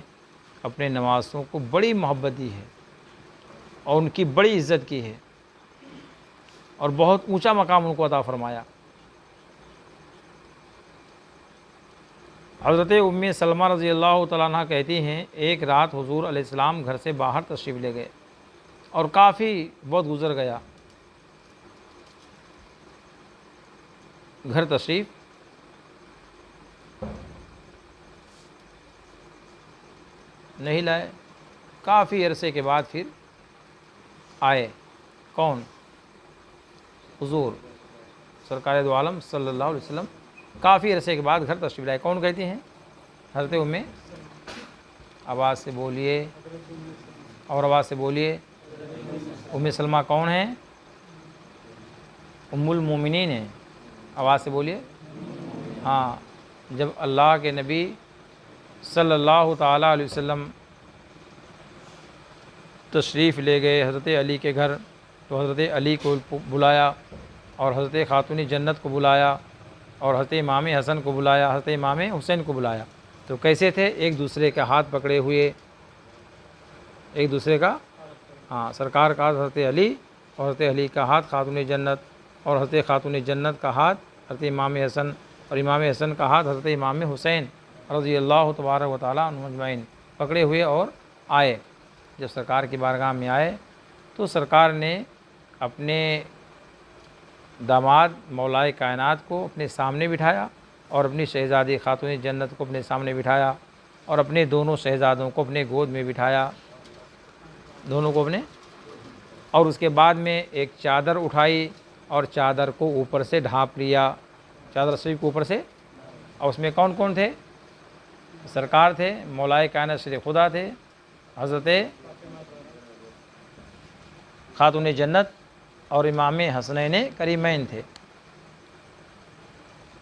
[SPEAKER 1] اپنے نواسوں کو بڑی محبت دی ہے اور ان کی بڑی عزت کی ہے، اور بہت اونچا مقام ان کو عطا فرمایا۔ حضرت ام سلمہ رضی اللہ تعالیٰ عنہ کہتی ہیں ایک رات حضور علیہ السلام گھر سے باہر تشریف لے گئے اور کافی وقت گزر گیا، گھر تشریف نہیں لائے۔ کافی عرصے کے بعد پھر آئے، کون؟ حضور سرکار دو عالم صلی اللہ علیہ وسلم کافی عرصے کے بعد گھر تشریف لائے۔ کون کہتی ہیں؟ حضرت آواز سے بولیے، اور آواز سے بولیے۔ سلمہ کون ہیں؟ ام المومنین ہیں۔ آواز سے بولیے۔ ہاں، جب اللہ کے نبی صلی اللہ تعالیٰ علیہ وسلم تشریف لے گئے حضرت علی کے گھر، تو حضرت علی کو بلایا، اور حضرت خاتون جنت کو بلایا، اور حضرت امام حسن کو بلایا، حضرت امام حسین کو بلایا۔ تو کیسے تھے؟ ایک دوسرے کا ہاتھ پکڑے ہوئے، ایک دوسرے کا، ہاں، سرکار کا ہاتھ حضرت علی، اور حضرت علی کا ہاتھ خاتون جنت، اور حضرت خاتون جنت کا ہاتھ حضرت امام حسن، اور امام حسن کا ہاتھ حضرت امام حسین رضی اللہ تبارک و تعالیٰ عنہم اجمعین، پکڑے ہوئے اور آئے۔ جب سرکار کی بارگاہ میں آئے تو سرکار نے اپنے داماد مولائے کائنات کو اپنے سامنے بٹھایا، اور اپنی شہزادی خاتون جنت کو اپنے سامنے بٹھایا، اور اپنے دونوں شہزادوں کو اپنے گود میں بٹھایا، دونوں کو اپنے، اور اس کے بعد میں ایک چادر اٹھائی، اور چادر کو اوپر سے ڈھانپ لیا، چادر شریف کو اوپر سے، اور اس میں کون کون تھے؟ سرکار تھے، مولائے کائنات شیر خدا تھے، حضرت خاتون جنت اور امام حسنین کریمین تھے۔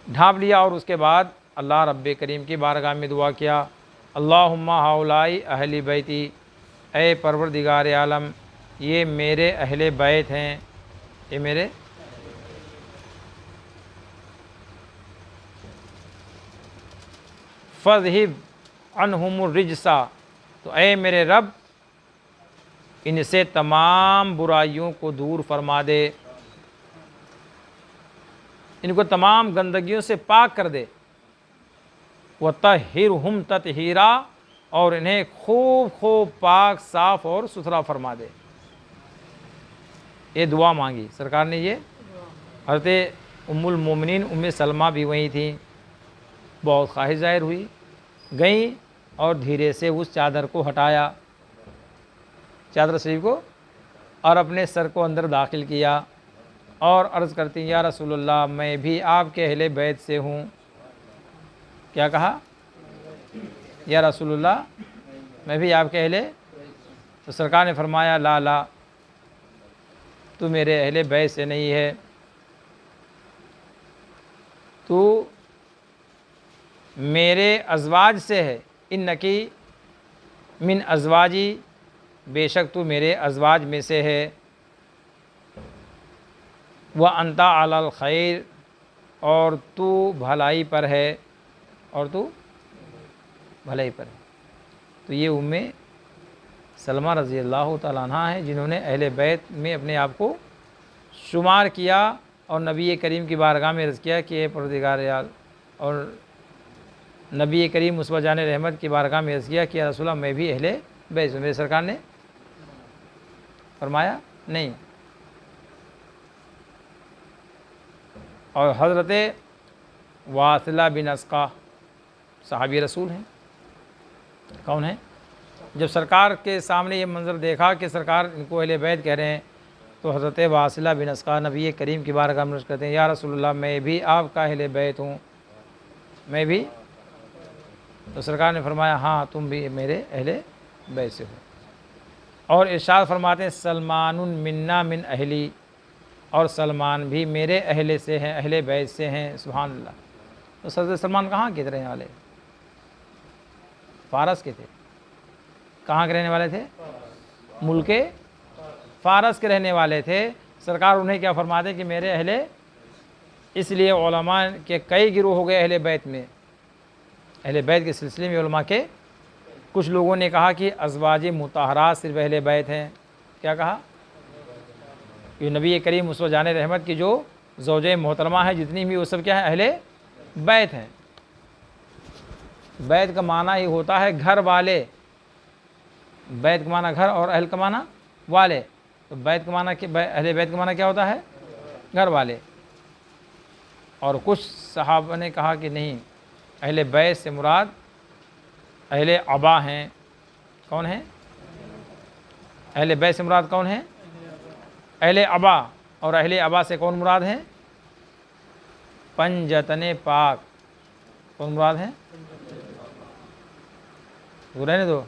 [SPEAKER 1] ڈھانپ لیا، اور اس کے بعد اللہ رب کریم کی بارگاہ میں دعا کیا، اللہم ہؤلاء اہل بیتی، اے پروردگار عالم یہ میرے اہل بیت ہیں، یہ میرے فَاذْهِبْ عَنْهُمُ الرِّجْسَ، تو اے میرے رب ان سے تمام برائیوں کو دور فرما دے، ان کو تمام گندگیوں سے پاک کر دے، وَطَهِّرْهُمْ تَطْهِيرًا، اور انہیں خوب خوب پاک صاف اور ستھرا فرما دے۔ یہ دعا مانگی سرکار نے۔ یہ حضرت ام المومنین ام سلمہ بھی وہیں تھیں، بہت خواہش ظاہر ہوئی، گئیں اور دھیرے سے اس چادر کو ہٹایا، چادر شریف کو، اور اپنے سر کو اندر داخل کیا، اور عرض کرتی یا رسول اللہ میں بھی آپ کے اہل بیت سے ہوں۔ کیا کہا؟ یا رسول اللہ میں بھی آپ کے اہل، تو سرکار نے فرمایا لا لا، تو میرے اہل بیت سے نہیں ہے، تو میرے ازواج سے ہے، انکی من ازواجی، بے شک تو میرے ازواج میں سے ہے، وَأَنْتَ عَلَى الْخَيْرِ، اور تو بھلائی پر ہے، اور تو بھلائی پر ہے۔ تو یہ ام سلمہ رضی اللہ تعالیٰ عنہ ہیں جنہوں نے اہل بیت میں اپنے آپ کو شمار کیا، اور نبی کریم کی بارگاہ میں عرض کیا کہ اے پروردگار عالم، اور نبی کریم مصطفیٰ جان رحمت کی بارگاہ میں عرض کیا کہ یا رسول اللہ میں بھی اہل بیت ہوں۔ میرے سرکار نے فرمایا نہیں۔ اور حضرت واصلہ بن اسقا صحابی رسول ہیں، کون ہیں؟ جب سرکار کے سامنے یہ منظر دیکھا کہ سرکار ان کو اہل بیت کہہ رہے ہیں، تو حضرت واصلہ بن اسقا نبی کریم کی بارگاہ میں عرض کرتے ہیں یا رسول اللہ میں بھی آپ کا اہل بیت ہوں، میں بھی، تو سرکار نے فرمایا ہاں تم بھی میرے اہل بیت سے ہو۔ اور ارشاد فرماتے ہیں سلمان منا من اہلی، اور سلمان بھی میرے اہل سے ہیں، اہل بیت سے ہیں، سبحان اللہ۔ تو حضرت سلمان کہاں کے رہنے والے؟ فارس کے تھے۔ کہاں کے رہنے والے تھے؟ ملک فارس کے رہنے والے تھے۔ سرکار انہیں کیا فرماتے کہ میرے اہل، اس لیے علماء کے کئی گروہ ہو گئے اہل بیت میں، اہل بیت کے سلسلے میں علماء کے کچھ لوگوں نے کہا کہ ازواج مطہرات صرف اہل بیت ہیں۔ کیا کہا؟ یہ نبی کریم مصطفیٰ جان رحمت کی جو زوجہ محترمہ ہیں جتنی بھی، وہ سب کیا ہیں؟ اہل بیت ہیں۔ بیت کا معنی ہی ہوتا ہے گھر والے، بیت کا معنی گھر، اور اہل کا معنی والے۔ تو بیت کا معنی اہل بیت کا معنی کیا ہوتا ہے؟ گھر والے. اور کچھ صحابہ نے کہا کہ نہیں، اہل بیت سے مراد اہل عبا ہیں. کون ہیں؟ اہل بیت سے مراد کون ہیں؟ اہل عبا. اور اہل عبا سے کون مراد ہیں؟ پنجتن پاک. کون مراد ہیں؟ رہنے دو.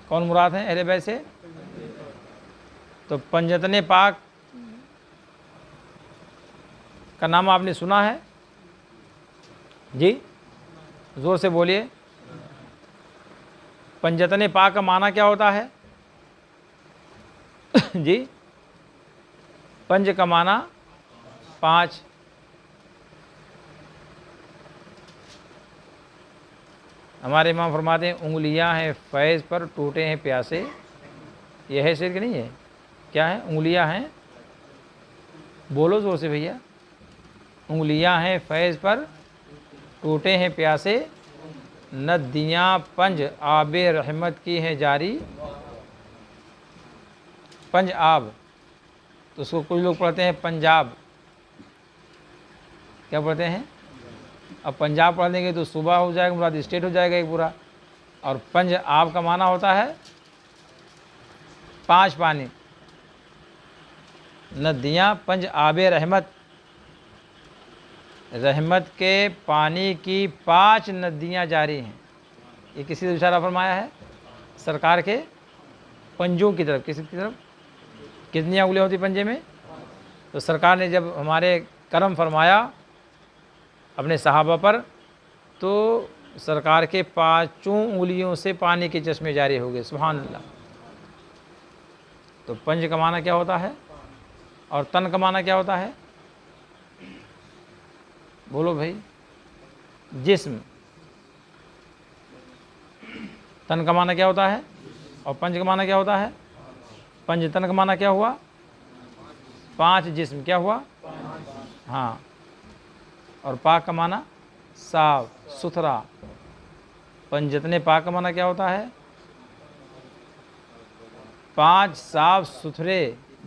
[SPEAKER 1] کون مراد ہیں اہل بیت سے؟ تو پنجتن پاک کا نام آپ نے سنا ہے؟ جی زور سے بولیے. پنجتن پاک کا معنی کیا ہوتا ہے؟ جی پنج کا معنی 5. ہمارے امام فرماتے ہیں انگلیاں ہیں فیض پر ٹوٹے ہیں پیاسے. یہ ہے شرک نہیں ہے؟ کیا ہے؟ انگلیاں ہیں، بولو زور سے بھیا. انگلیاں ہیں فیض پر ٹوٹے ہیں پیاسے، ندیاں پنج آب رحمت کی ہیں جاری. پنج آب تو اس کو کچھ لوگ پڑھتے ہیں پنجاب. کیا پڑھتے ہیں؟ اب پنجاب پڑھ دیں گے تو صوبہ ہو جائے گا، مراد اسٹیٹ ہو جائے گا ایک پورا. اور پنج آب کا معنی ہوتا ہے 5 پانی. ندیاں پنج آب رحمت، رحمت کے پانی کی 5 ندیاں جاری ہیں. یہ کسی سے اشارہ فرمایا ہے؟ سرکار کے پنجوں کی طرف. کسی کی طرف؟ کتنی انگلیاں ہوتی پنجے میں؟ تو سرکار نے جب ہمارے کرم فرمایا اپنے صحابہ پر، تو سرکار کے 5 انگلیوں سے پانی کے چشمے جاری ہو گئے. سبحان اللہ. تو پنج کا معنی کیا ہوتا ہے؟ اور تن کا معنی کیا ہوتا ہے؟ بولو بھائی. جسم. تن کا معنی کیا ہوتا ہے؟ اور پنج کا معنی کیا ہوتا ہے؟ پنج تن کا معنی کیا ہوا؟ 5 جسم. کیا ہوا؟ ہاں. اور پاک کا معنی صاف ستھرا. پنجتن پاک کا معنی کیا ہوتا ہے؟ 5 صاف ستھرے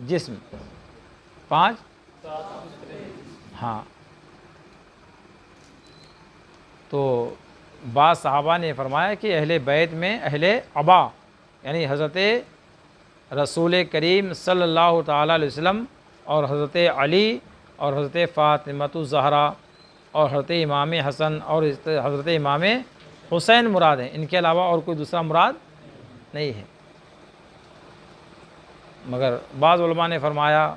[SPEAKER 1] جسم. 5 ہاں. تو بعض صحابہ نے فرمایا کہ اہل بیت میں اہل عبا یعنی حضرت رسول کریم صلی اللہ تعالیٰ علیہ وسلم اور حضرت علی اور حضرت فاطمۃ الزہرا اور حضرت امام حسن اور حضرت امام حسین مراد ہیں. ان کے علاوہ اور کوئی دوسرا مراد نہیں ہے. مگر بعض علماء نے فرمایا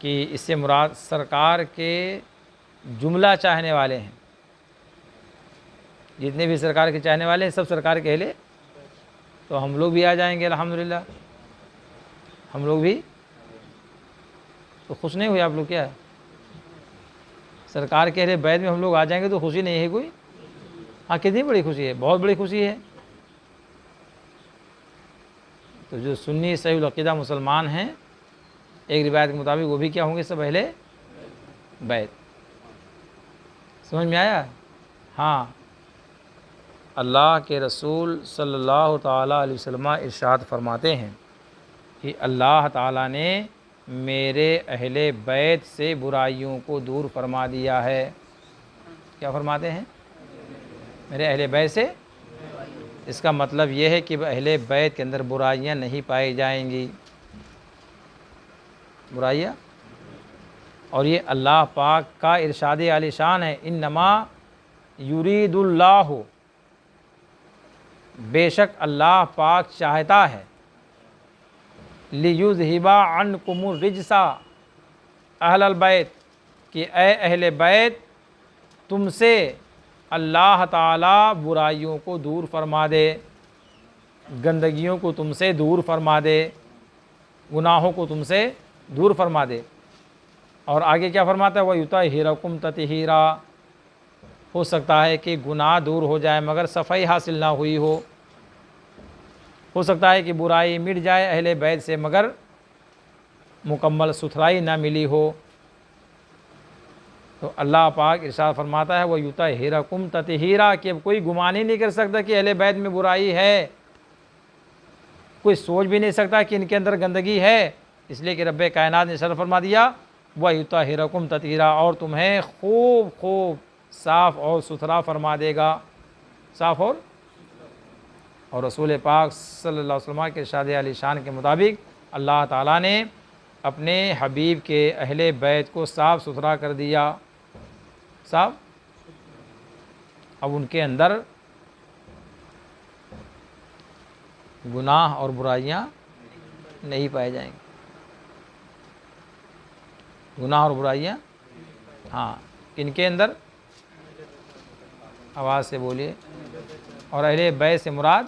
[SPEAKER 1] کہ اس سے مراد سرکار کے جملہ چاہنے والے ہیں. جتنے بھی سرکار کے چاہنے والے ہیں سب سرکار کے اہل. تو ہم لوگ بھی آ جائیں گے الحمدللہ. ہم لوگ بھی تو خوش نہیں ہوئے آپ لوگ؟ کیا سرکار کے اہل بیت میں ہم لوگ آ جائیں گے تو خوشی نہیں ہے کوئی؟ ہاں کتنی بڑی خوشی ہے، بہت بڑی خوشی ہے. تو جو سنی صحیح العقیدہ مسلمان ہیں ایک روایت کے مطابق وہ بھی کیا ہوں گے؟ سب اہل بیت. سمجھ میں آیا؟ ہاں. اللہ کے رسول صلی اللہ تعالیٰ علیہ وسلم ارشاد فرماتے ہیں کہ اللہ تعالیٰ نے میرے اہل بیت سے برائیوں کو دور فرما دیا ہے. کیا فرماتے ہیں؟ میرے اہل بیت سے. اس کا مطلب یہ ہے کہ اہل بیت کے اندر برائیاں نہیں پائی جائیں گی. برائیاں. اور یہ اللہ پاک کا ارشاد عالی شان ہے. انما یرید اللہ، بے شک اللہ پاک چاہتا ہے، لیذہب عنکم الرجس اہل البیت، کہ اے اہل بیت تم سے اللہ تعالیٰ برائیوں کو دور فرما دے، گندگیوں کو تم سے دور فرما دے، گناہوں کو تم سے دور فرما دے. اور آگے کیا فرماتا ہے؟ وَيُطَہِّرَکُمْ تَطْہِیرًا. ہو سکتا ہے کہ گناہ دور ہو جائے مگر صفائی حاصل نہ ہوئی ہو سکتا ہے کہ برائی مٹ جائے اہل بیت سے مگر مکمل ستھرائی نہ ملی ہو. تو اللہ پاک ارشاد فرماتا ہے وَيُطَہِّرَکُمْ تَطْہِیرًا، کہ اب کوئی گمان ہی نہیں کر سکتا کہ اہل بیت میں برائی ہے. کوئی سوچ بھی نہیں سکتا کہ ان کے اندر گندگی ہے، اس لیے کہ رب کائنات نے ارشاد فرما دیا وَيُطَهِّرَكُمْ تَطْهِيرًا، اور تمہیں خوب خوب صاف اور ستھرا فرما دے گا، صاف اور رسول پاک صلی اللہ علیہ وسلم کے ارشاد علی شان کے مطابق اللہ تعالیٰ نے اپنے حبیب کے اہل بیت کو صاف ستھرا کر دیا، صاف، اب ان کے اندر گناہ اور برائیاں نہیں پائے جائیں گے، گناہ اور برائیاں، ہاں ان کے اندر، آواز سے بولیے، اور اہل بیت سے مراد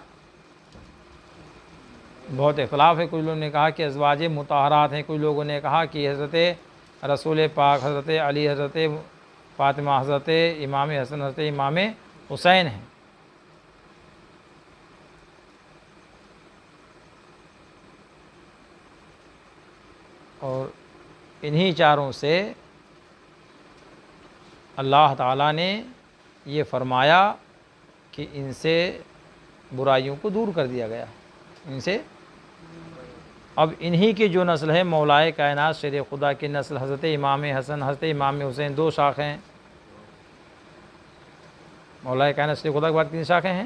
[SPEAKER 1] بہت اختلاف ہے، کچھ لوگوں نے کہا کہ ازواج مطہرات ہیں، کچھ لوگوں نے کہا کہ حضرت رسول پاک، حضرت علی، حضرت فاطمہ، حضرت امام حسن، حضرت امام حسین ہیں۔ اور انہی چاروں سے اللہ تعالیٰ نے یہ فرمایا کہ ان سے برائیوں کو دور کر دیا گیا، ان سے، اب انہی کی جو نسل ہے مولائے کائنات شیر خدا کی نسل، حضرت امام حسن، حضرت امام حسین، دو شاخیں ہیں، مولائے کائنات شیر خدا کے بعد کتنی شاخیں ہیں؟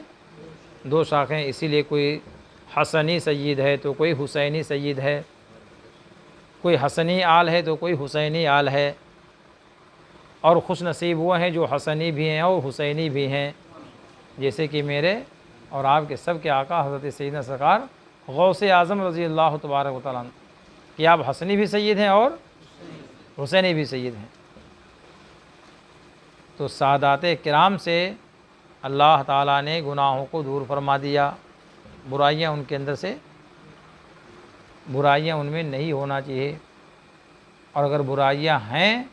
[SPEAKER 1] دو شاخیں، اسی لیے کوئی حسنی سید ہے تو کوئی حسینی سید ہے، کوئی حسنی آل ہے تو کوئی حسینی آل ہے، اور خوش نصیب وہ ہیں جو حسنی بھی ہیں اور حسینی بھی ہیں، جیسے کہ میرے اور آپ کے سب کے آقا حضرت سیدنا سرکار غوث اعظم رضی اللہ تبارک و تعالیٰ عنہ، کہ آپ حسنی بھی سید ہیں اور حسینی بھی سید ہیں۔ تو سادات کرام سے اللہ تعالیٰ نے گناہوں کو دور فرما دیا، برائیاں ان کے اندر سے، برائیاں ان میں نہیں ہونا چاہیے، اور اگر برائیاں ہیں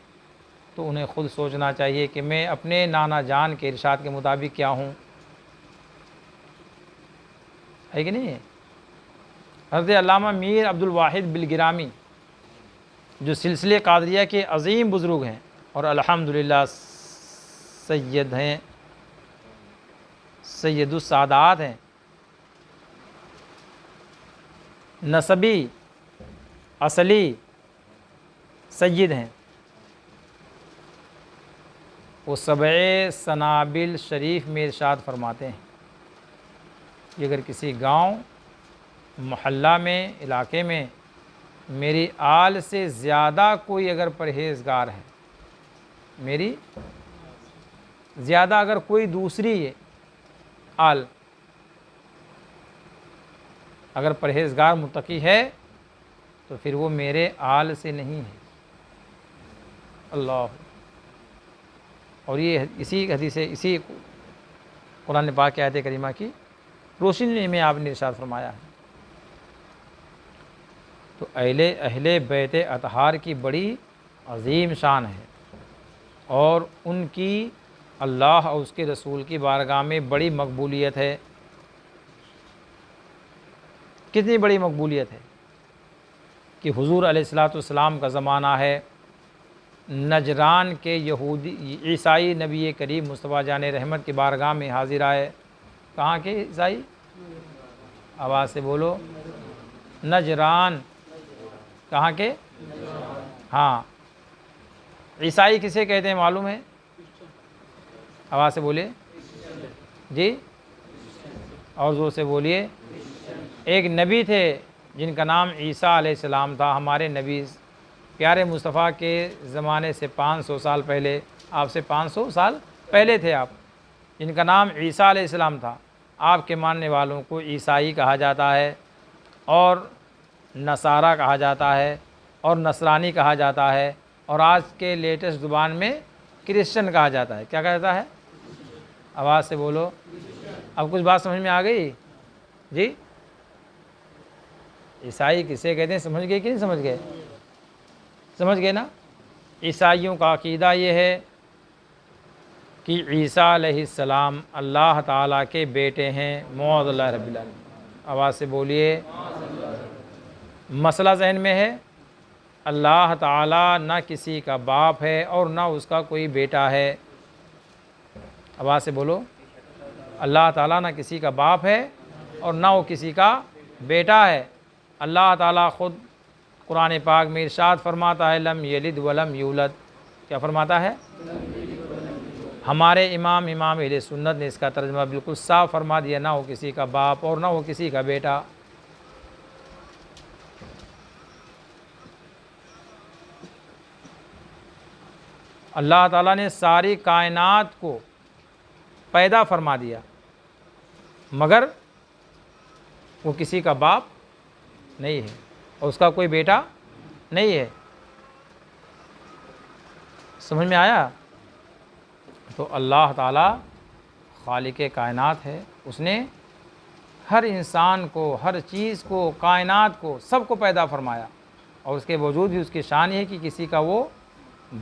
[SPEAKER 1] تو انہیں خود سوچنا چاہیے کہ میں اپنے نانا جان کے ارشاد کے مطابق کیا ہوں، ہے کہ نہیں ہے؟ حضرت علامہ میر عبد الواحد بالگرامی جو سلسلے قادریہ کے عظیم بزرگ ہیں اور الحمدللہ سید ہیں، سید السادات ہیں، نسبی اصلی سید ہیں، وہ سبع سنابل شریف میں ارشاد فرماتے ہیں کہ اگر کسی گاؤں، محلہ میں، علاقے میں میری آل سے زیادہ کوئی اگر پرہیزگار ہے، میری زیادہ اگر کوئی دوسری آل اگر پرہیزگار متقی ہے تو پھر وہ میرے آل سے نہیں ہے، اللہ، اور یہ اسی حدیث، اسی قرآن پاک کی آیت کریمہ کی روشنی میں آپ نے ارشاد فرمایا ہے۔ تو اہل بیت اطہار کی بڑی عظیم شان ہے، اور ان کی اللہ اور اس کے رسول کی بارگاہ میں بڑی مقبولیت ہے، کتنی بڑی مقبولیت ہے کہ حضور علیہ الصلاۃ والسلام کا زمانہ ہے، نجران کے یہودی عیسائی نبی کریم مصطفیٰ جان رحمت کی بارگاہ میں حاضر آئے، کہاں کے عیسائی؟ آواز سے بولو، نجران، کہاں کے؟ ہاں، عیسائی کسے کہتے ہیں معلوم ہے؟ آواز سے بولیے جی، اور زور سے بولیے۔ ایک نبی تھے جن کا نام عیسیٰ علیہ السلام تھا، ہمارے نبی پیارے مصطفیٰ کے زمانے سے 500 سال پہلے، آپ سے 500 سال پہلے تھے آپ، جن کا نام عیسیٰ علیہ السلام تھا۔ آپ کے ماننے والوں کو عیسائی کہا جاتا ہے، اور نصارہ کہا جاتا ہے، اور نصرانی کہا جاتا ہے، اور آج کے لیٹسٹ زبان میں کرسچن کہا جاتا ہے۔ کیا کہا جاتا ہے؟ آواز سے بولو، اب کچھ بات سمجھ میں آ گئی جی؟ عیسائی کسے کہتے ہیں، سمجھ گئے کہ نہیں سمجھ گئے؟ سمجھ گئے نا؟ عیسائیوں کا عقیدہ یہ ہے کہ عیسیٰ علیہ السلام اللہ تعالیٰ کے بیٹے ہیں، معاذ اللہ رب العالمین۔ آواز سے بولیے، مسئلہ ذہن میں ہے، اللہ تعالیٰ نہ کسی کا باپ ہے اور نہ اس کا کوئی بیٹا ہے۔ آواز سے بولو، اللہ تعالیٰ نہ کسی کا باپ ہے اور نہ وہ کسی کا بیٹا ہے۔ اللہ تعالیٰ خود قرآن پاک میں ارشاد فرماتا ہے لم یلد ولم یولد، کیا فرماتا ہے؟ ہمارے امام اہل سنت نے اس کا ترجمہ بالکل صاف فرما دیا، نہ ہو کسی کا باپ اور نہ ہو کسی کا بیٹا۔ اللہ تعالیٰ نے ساری کائنات کو پیدا فرما دیا، مگر وہ کسی کا باپ نہیں ہے اور اس کا کوئی بیٹا نہیں ہے۔ سمجھ میں آیا؟ تو اللہ تعالیٰ خالق کائنات ہے، اس نے ہر انسان کو، ہر چیز کو، کائنات کو، سب کو پیدا فرمایا، اور اس کے باوجود بھی اس کی شان یہ ہے کہ کسی کا وہ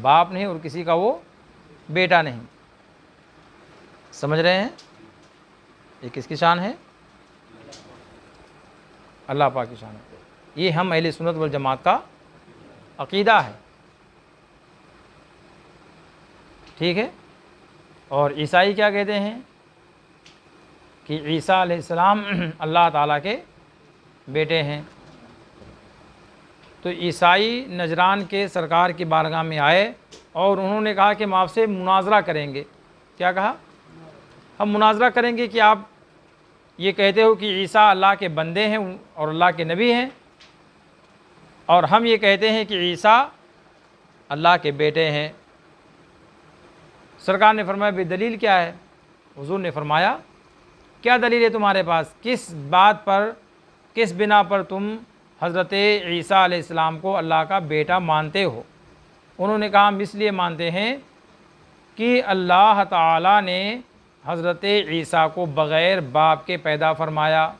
[SPEAKER 1] باپ نہیں اور کسی کا وہ بیٹا نہیں۔ سمجھ رہے ہیں؟ یہ کس کی شان ہے؟ اللہ پاک کی شان ہے۔ یہ ہم اہل سنت والجماعت کا عقیدہ ہے، ٹھیک ہے؟ اور عیسائی کیا کہتے ہیں کہ عیسیٰ علیہ السلام اللہ تعالیٰ کے بیٹے ہیں۔ تو عیسائی نجران کے سرکار کی بارگاہ میں آئے اور انہوں نے کہا کہ ہم آپ سے مناظرہ کریں گے۔ کیا کہا؟ ہم مناظرہ کریں گے کہ آپ یہ کہتے ہو کہ عیسیٰ اللہ کے بندے ہیں اور اللہ کے نبی ہیں، اور ہم یہ کہتے ہیں کہ عیسیٰ اللہ کے بیٹے ہیں۔ سرکار نے فرمایا بھی دلیل کیا ہے؟ حضور نے فرمایا کیا دلیل ہے تمہارے پاس؟ کس بات پر، کس بنا پر تم حضرت عیسیٰ علیہ السلام کو اللہ کا بیٹا مانتے ہو؟ انہوں نے کہا ہم اس لیے مانتے ہیں کہ اللہ تعالیٰ نے حضرت عیسیٰ کو بغیر باپ کے پیدا فرمایا،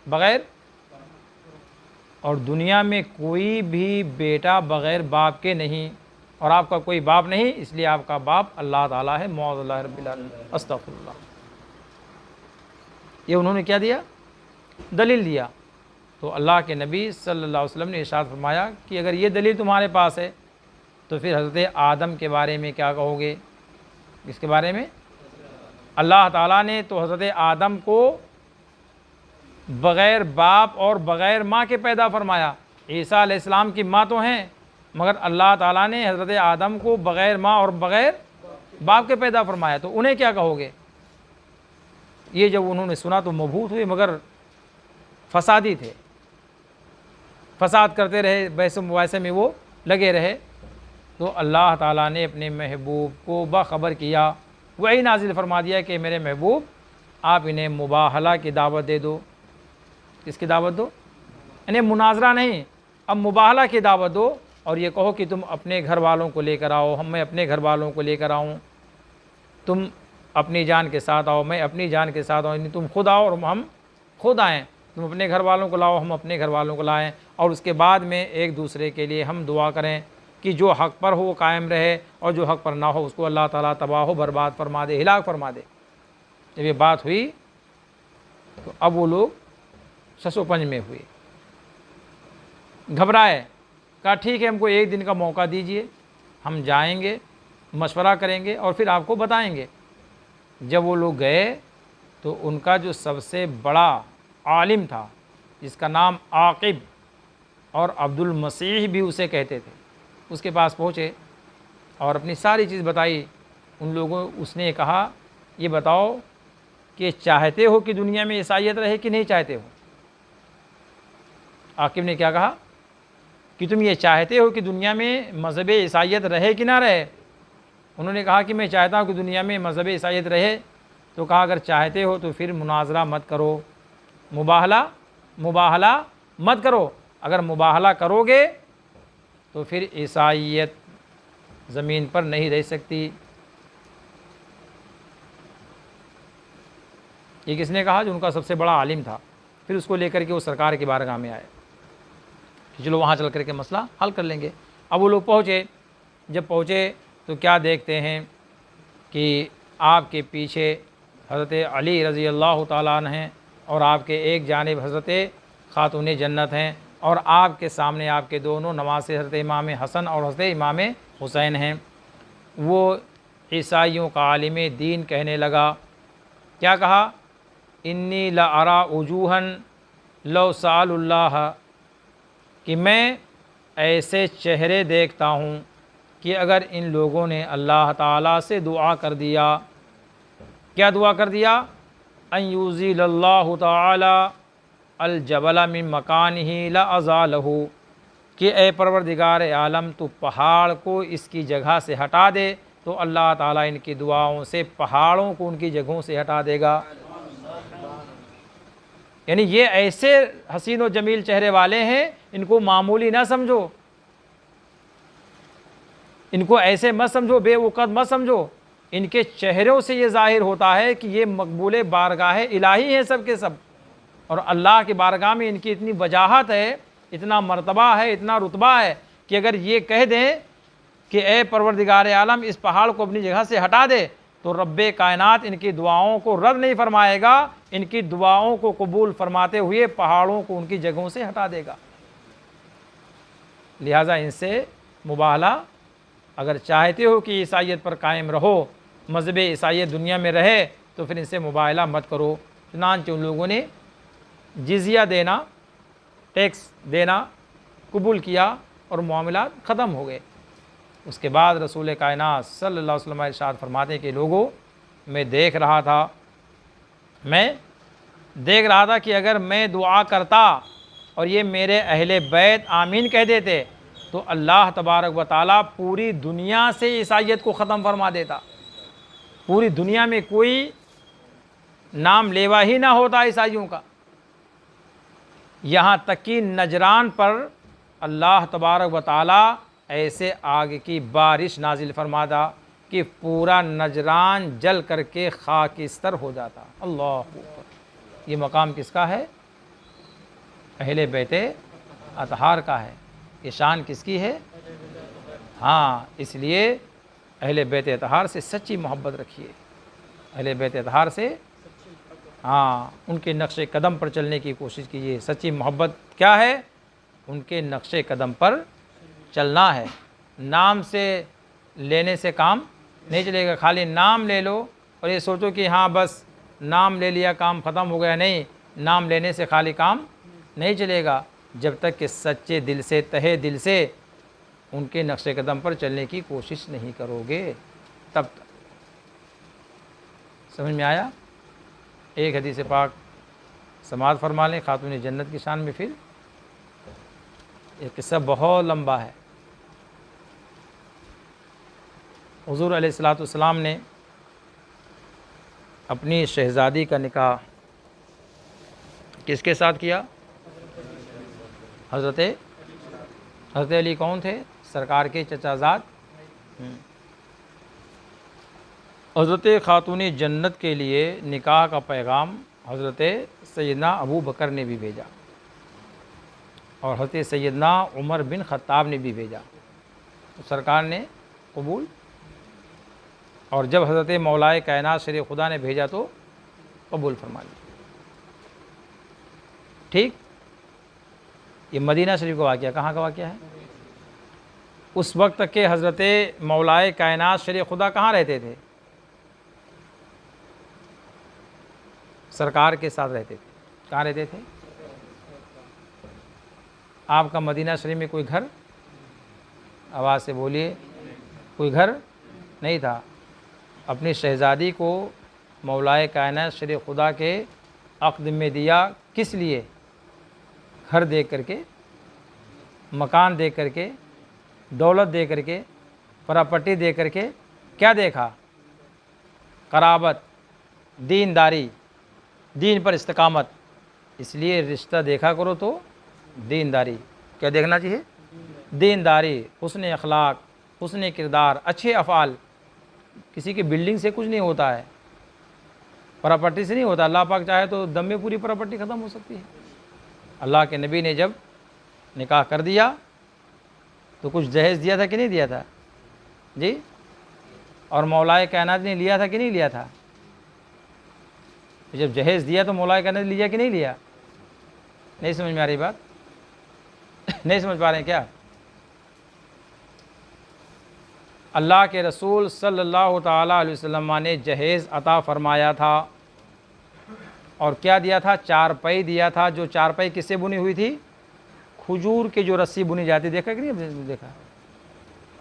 [SPEAKER 1] بغیر، اور دنیا میں کوئی بھی بیٹا بغیر باپ کے نہیں، اور آپ کا کوئی باپ نہیں، اس لیے آپ کا باپ اللہ تعالیٰ ہے، معاذ اللہ رب العالمین، استغفر اللہ۔ یہ انہوں نے کیا دیا؟ دلیل دیا۔ تو اللہ کے نبی صلی اللہ علیہ وسلم نے ارشاد فرمایا کہ اگر یہ دلیل تمہارے پاس ہے تو پھر حضرت آدم کے بارے میں کیا کہو گے؟ اس کے بارے میں اللہ تعالیٰ نے تو حضرت آدم کو بغیر باپ اور بغیر ماں کے پیدا فرمایا۔ عیسیٰ علیہ السلام کی ماں تو ہیں، مگر اللہ تعالیٰ نے حضرت آدم کو بغیر ماں اور بغیر باپ کے پیدا فرمایا، تو انہیں کیا کہو گے؟ یہ جب انہوں نے سنا تو مبہوت ہوئے، مگر فسادی تھے، فساد کرتے رہے، ویسے میں وہ لگے رہے۔ تو اللہ تعالیٰ نے اپنے محبوب کو باخبر کیا، وہی نازل فرما دیا کہ میرے محبوب آپ انہیں مباہلہ کی دعوت دے دو۔ کس کی دعوت دو؟ انہیں مناظرہ نہیں، اب مباہلہ کی دعوت دو، اور یہ کہو کہ تم اپنے گھر والوں کو لے کر آؤ، میں اپنے گھر والوں کو لے کر آؤں، تم اپنی جان کے ساتھ آؤ، میں اپنی جان کے ساتھ آؤں، تم خود آؤ اور ہم خود آئیں، تم اپنے گھر والوں کو لاؤ، ہم اپنے گھر والوں کو لائیں، اور اس کے بعد میں ایک دوسرے کے لیے ہم دعا کریں کہ جو حق پر ہو وہ قائم رہے، اور جو حق پر نہ ہو اس کو اللہ تعالیٰ تباہ و برباد فرما دے، ہلاک فرما دے۔ جب یہ بات ہوئی تو اب وہ لوگ شش و پنج میں ہوئے، گھبرائے، کہا ٹھیک ہے ہم کو ایک دن کا موقع دیجئے، ہم جائیں گے، مشورہ کریں گے اور پھر آپ کو بتائیں گے۔ جب وہ لوگ گئے تو ان کا جو سب سے بڑا عالم تھا، جس کا نام عاقب اور عبد المسیح بھی اسے کہتے تھے، اس کے پاس پہنچے اور اپنی ساری چیز بتائی۔ ان لوگوں اس نے کہا یہ بتاؤ کہ چاہتے ہو کہ دنیا میں عیسائیت رہے کہ نہیں چاہتے ہو؟ عاقب نے کیا کہا کہ تم یہ چاہتے ہو کہ دنیا میں مذہب عیسائیت رہے کہ نہ رہے؟ انہوں نے کہا کہ میں چاہتا ہوں کہ دنیا میں مذہب عیسائیت رہے۔ تو کہا اگر چاہتے ہو تو پھر مناظرہ مت کرو، مباہلہ مت کرو، اگر مباہلہ کرو گے تو پھر عیسائیت زمین پر نہیں رہ سکتی۔ یہ کس نے کہا؟ جو ان کا سب سے بڑا عالم تھا۔ پھر اس کو لے کر کے وہ سرکار کی بارگاہ میں آئے کہ چلو وہاں چل کر کے مسئلہ حل کر لیں گے۔ اب وہ لوگ پہنچے، جب پہنچے تو کیا دیکھتے ہیں کہ آپ کے پیچھے حضرت علی رضی اللہ تعالیٰ عنہ ہیں، اور آپ کے ایک جانب حضرت خاتون جنت ہیں، اور آپ کے سامنے آپ کے دونوں نواسے حضرت امام حسن اور حضرت امام حسین ہیں۔ وہ عیسائیوں کا عالم دین کہنے لگا، کیا کہا؟ انی لارا وجوہن لو سأل اللہ کہ میں ایسے چہرے دیکھتا ہوں کہ اگر ان لوگوں نے اللہ تعالیٰ سے دعا کر دیا، کیا دعا کر دیا؟ ان یزیل اللہ تعالی الجبل من مکانہ لازالہ، کہ اے پروردگار عالم تو پہاڑ کو اس کی جگہ سے ہٹا دے، تو اللہ تعالیٰ ان کی دعاؤں سے پہاڑوں کو ان کی جگہوں سے ہٹا دے گا۔ یعنی یہ ایسے حسین و جمیل چہرے والے ہیں، ان کو معمولی نہ سمجھو، ان کو ایسے مت سمجھو، بے وقت مت سمجھو۔ ان کے چہروں سے یہ ظاہر ہوتا ہے کہ یہ مقبول بارگاہ الہی ہیں سب کے سب، اور اللہ کی بارگاہ میں ان کی اتنی وجاہت ہے، اتنا مرتبہ ہے، اتنا رتبہ ہے کہ اگر یہ کہہ دیں کہ اے پروردگار عالم اس پہاڑ کو اپنی جگہ سے ہٹا دے، تو رب کائنات ان کی دعاؤں کو رد نہیں فرمائے گا، ان کی دعاؤں کو قبول فرماتے ہوئے پہاڑوں کو ان کی جگہوں سے ہٹا دے گا۔ لہٰذا ان سے مباہلہ، اگر چاہتے ہو کہ عیسائیت پر قائم رہو، مذہب عیسائیت دنیا میں رہے، تو پھر ان سے مباہلہ مت کرو۔ چنانچہ ان لوگوں نے جزیہ دینا، ٹیکس دینا قبول کیا اور معاملات ختم ہو گئے۔ اس کے بعد رسول کائنات صلی اللہ علیہ وسلم ارشاد فرماتے ہیں کہ لوگوں، میں دیکھ رہا تھا کہ اگر میں دعا کرتا اور یہ میرے اہل بیت آمین کہہ دیتے تو اللہ تبارک و تعالیٰ پوری دنیا سے عیسائیت کو ختم فرما دیتا، پوری دنیا میں کوئی نام لیوا ہی نہ ہوتا عیسائیوں کا۔ یہاں تک کہ نجران پر اللہ تبارک و تعالیٰ ایسے آگ کی بارش نازل فرماتا کہ پورا نجران جل کر کے خاکستر ہو جاتا۔ اللہ اکبر! یہ مقام کس کا ہے؟ اہل بیت اطہار کا ہے۔ یہ شان کس کی ہے؟ ہاں، اس لیے اہل بیت اطہار سے سچی محبت رکھیے، اہل بیت اطہار سے ان کے نقش قدم پر چلنے کی کوشش کیجیے۔ سچی محبت کیا ہے؟ ان کے نقش قدم پر چلنا ہے۔ نام سے لینے سے کام نہیں چلے گا، خالی نام لے لو اور یہ سوچو کہ ہاں بس نام لے لیا کام ختم ہو گیا، نہیں، نام لینے سے خالی کام نہیں چلے گا جب تک کہ سچے دل سے، تہے دل سے ان کے نقش قدم پر چلنے کی کوشش نہیں کرو گے، تب تک۔ سمجھ میں آیا؟ ایک حدیث پاک سماعت فرما لیں خاتون جنت کی شان میں، پھر یہ قصہ بہت لمبا ہے۔ حضور علیہ الصلوۃ والسلام نے اپنی شہزادی کا نکاح کس کے ساتھ کیا؟ حضرت علی کون تھے؟ سرکار کے چچا زاد۔ حضرت خاتون جنت کے لیے نکاح کا پیغام حضرت سیدنا ابو بکر نے بھی بھیجا اور حضرت سیدنا عمر بن خطاب نے بھی بھیجا، تو سرکار نے قبول، اور جب حضرت مولائے کائنات شیر خدا نے بھیجا تو قبول فرما لیا۔ ٹھیک، یہ مدینہ شریف کا واقعہ کہاں کا واقعہ ہے؟ اس وقت تک کہ حضرت مولائے کائنات شیر خدا کہاں رہتے تھے؟ سرکار کے ساتھ رہتے تھے۔ کہاں رہتے تھے؟ آپ کا مدینہ شریف میں کوئی گھر؟ آواز سے بولیے، کوئی گھر نہیں تھا۔ اپنی شہزادی کو مولائے کائنات شیر خدا کے عقد میں دیا، کس لیے؟ گھر دے کر کے، مکان دے کر کے، دولت دے کر کے، پراپرٹی دے کر کے، کیا دیکھا؟ قرابت، دینداری، دین پر استقامت۔ اس لیے رشتہ دیکھا کرو تو دینداری، کیا دیکھنا چاہیے؟ دینداری، حسن اخلاق، حسن کردار، اچھے افعال۔ کسی کی بلڈنگ سے کچھ نہیں ہوتا ہے، پراپرٹی سے نہیں ہوتا۔ اللہ پاک چاہے تو دم میں پوری پراپرٹی ختم ہو سکتی ہے۔ اللہ کے نبی نے جب نکاح کر دیا تو کچھ جہیز دیا تھا کہ نہیں دیا تھا؟ جی، اور مولائے کائنات نے لیا تھا کہ نہیں لیا تھا؟ جب جہیز دیا تو مولائے کائنات نے لیا کہ نہیں لیا؟ نہیں سمجھ میں آ رہی بات؟ نہیں سمجھ پا رہے ہیں کیا؟ اللہ کے رسول صلی اللہ تعالیٰ علیہ وسلم نے جہیز عطا فرمایا تھا، اور کیا دیا تھا؟ چارپائی دیا تھا، جو چارپائی کس سے بنی ہوئی تھی؟ کھجور کی جو رسی بنی جاتی، دیکھا کہ نہیں دیکھا؟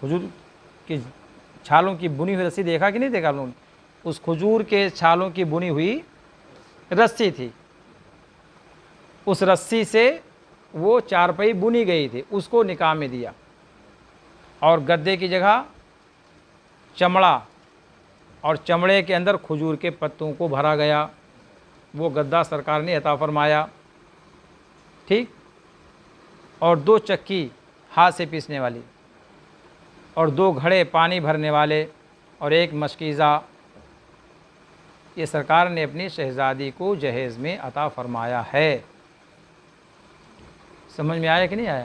[SPEAKER 1] کھجور کی چھالوں کی بنی ہوئی رسی دیکھا کہ نہیں دیکھا آپ لوگوں نے؟ اس کھجور کے چھالوں کی بنی ہوئی رسی تھی، اس رسی سے وہ چارپائی بنی گئی تھی، اس کو نکاح میں دیا، اور گدے کی جگہ چمڑا، اور چمڑے کے اندر کھجور کے پتوں کو بھرا گیا، وہ گدا سرکار نے عطا فرمایا، ٹھیک؟ اور 2 چکی ہاتھ سے پیسنے والی، اور 2 گھڑے پانی بھرنے والے، اور 1 مشکیزہ، یہ سرکار نے اپنی شہزادی کو جہیز میں عطا فرمایا ہے۔ سمجھ میں آیا کہ نہیں آیا؟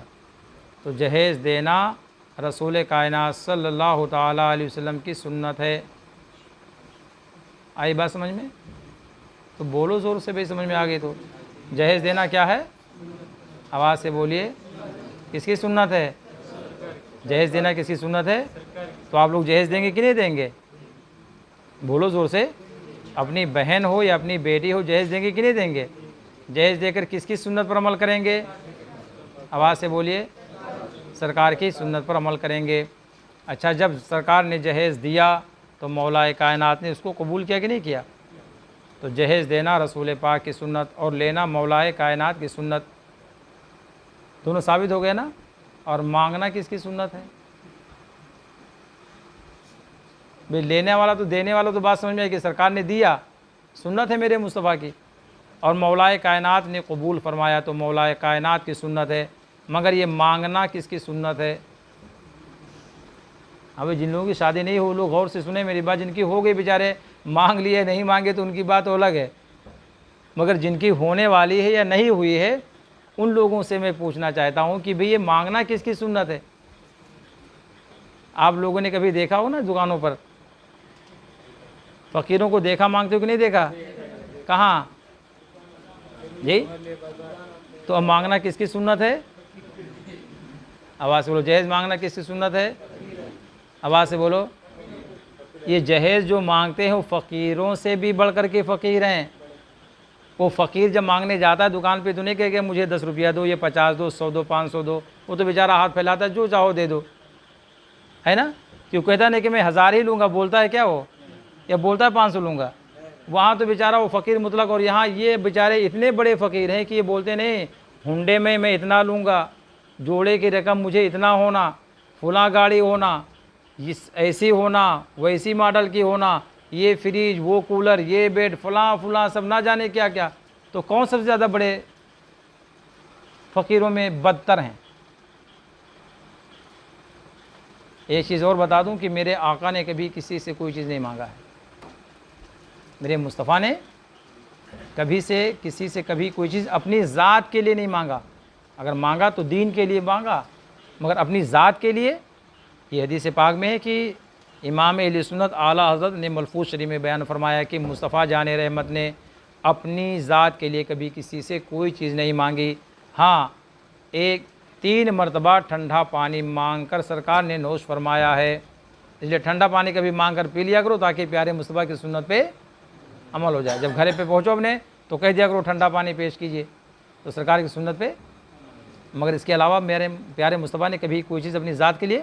[SPEAKER 1] تو جہیز دینا رسول کائنات صلی اللہ تعالیٰ علیہ وسلم کی سنت ہے۔ آئی بات سمجھ میں؟ تو بولو زور سے بھائی، سمجھ میں آ گئی تو جہیز دینا کیا ہے؟ آواز سے بولیے، کس کی سنت ہے؟ جہیز دینا کس کی سنت ہے؟ تو آپ لوگ جہیز دیں گے کہ نہیں دیں گے؟ بولو زور سے، اپنی بہن ہو یا اپنی بیٹی ہو، جہیز دیں گے کہ نہیں دیں گے؟ جہیز دے کر کس کی سنت پر عمل کریں گے؟ آواز سے بولیے، سرکار کی سنت پر عمل کریں گے۔ اچھا، جب سرکار نے جہیز دیا تو مولا کائنات نے اس کو قبول کیا کہ نہیں کیا؟ تو جہیز دینا رسول پاک کی سنت، اور لینا مولا کائنات کی سنت، دونوں ثابت ہو گئے نا؟ اور مانگنا کس کی سنت ہے؟ بھئی لینے والا تو دینے والا تو بات سمجھ میں آئی کہ سرکار نے دیا، سنت ہے میرے مصطفیٰ کی، اور مولا کائنات نے قبول فرمایا تو مولا کائنات کی سنت ہے، مگر یہ مانگنا کس کی سنت ہے؟ ابھی جن لوگوں کی شادی نہیں ہو، لوگ غور سے سنیں میری بات، جن کی ہو گئی بیچارے مانگ لیے، نہیں مانگے تو ان کی بات الگ ہے، مگر جن کی ہونے والی ہے یا نہیں ہوئی ہے، ان لوگوں سے میں پوچھنا چاہتا ہوں کہ بھئی یہ مانگنا کس کی سنت ہے؟ آپ لوگوں نے کبھی دیکھا ہو نا دکانوں پر فقیروں کو، دیکھا مانگتے ہو کہ نہیں دیکھا؟ کہاں جی؟ تو اب مانگنا کس کی سنت ہے؟ آواز سے بولو، جہیز مانگنا کس کی سنت ہے؟ آواز سے بولو، یہ جہیز جو مانگتے ہیں وہ فقیروں سے بھی بڑھ کر کے فقیر ہیں۔ وہ فقیر جب مانگنے جاتا ہے دکان پہ تو نہیں کہے کہ مجھے 10 روپیہ دو، یہ 50 دو، 100 دو، 500 دو، وہ تو بیچارہ ہاتھ پھیلاتا ہے، جو چاہو دے دو، ہے نا؟ کیوں کہتا نہیں کہ میں 1000 ہی لوں گا، بولتا ہے کیا وہ؟ یا بولتا ہے 500 لوں گا؟ وہاں تو بیچارہ وہ فقیر مطلق، اور یہاں یہ بیچارے اتنے بڑے فقیر ہیں کہ یہ بولتے نہیں ہنڈے میں اتنا لوں گا، جوڑے کی رقم مجھے اتنا ہونا، فلاں گاڑی ہونا، ایسی ہونا، ویسی ماڈل کی ہونا، یہ فریج، وہ کولر، یہ بیڈ، فلاں فلاں سب نہ جانے کیا کیا۔ تو کون سب سے زیادہ بڑے فقیروں میں بدتر ہیں؟ ایک چیز اور بتا دوں کہ میرے آقا نے کبھی کسی سے کوئی چیز نہیں مانگا ہے، میرے مصطفیٰ نے کبھی سے کسی سے کبھی کوئی چیز اپنی ذات کے لیے نہیں مانگا، اگر مانگا تو دین کے لیے مانگا، مگر اپنی ذات کے لیے۔ یہ حدیث پاک میں ہے کہ امام اہل سنت اعلیٰ حضرت نے ملفوظ شریف میں بیان فرمایا کہ مصطفیٰ جان رحمت نے اپنی ذات کے لیے کبھی کسی سے کوئی چیز نہیں مانگی۔ ہاں، 3 مرتبہ ٹھنڈا پانی مانگ کر سرکار نے نوش فرمایا ہے، اس لیے ٹھنڈا پانی کبھی مانگ کر پی لیا کرو تاکہ پیارے مصطفیٰ کی سنت پہ عمل ہو جائے۔ جب گھر پہ پہنچو اپنے تو کہہ دیا کرو ٹھنڈا پانی پیش کیجئے، تو سرکار کی سنت پہ۔ مگر اس کے علاوہ میرے پیارے مصطفیٰ نے کبھی کوئی چیز اپنی ذات کے لیے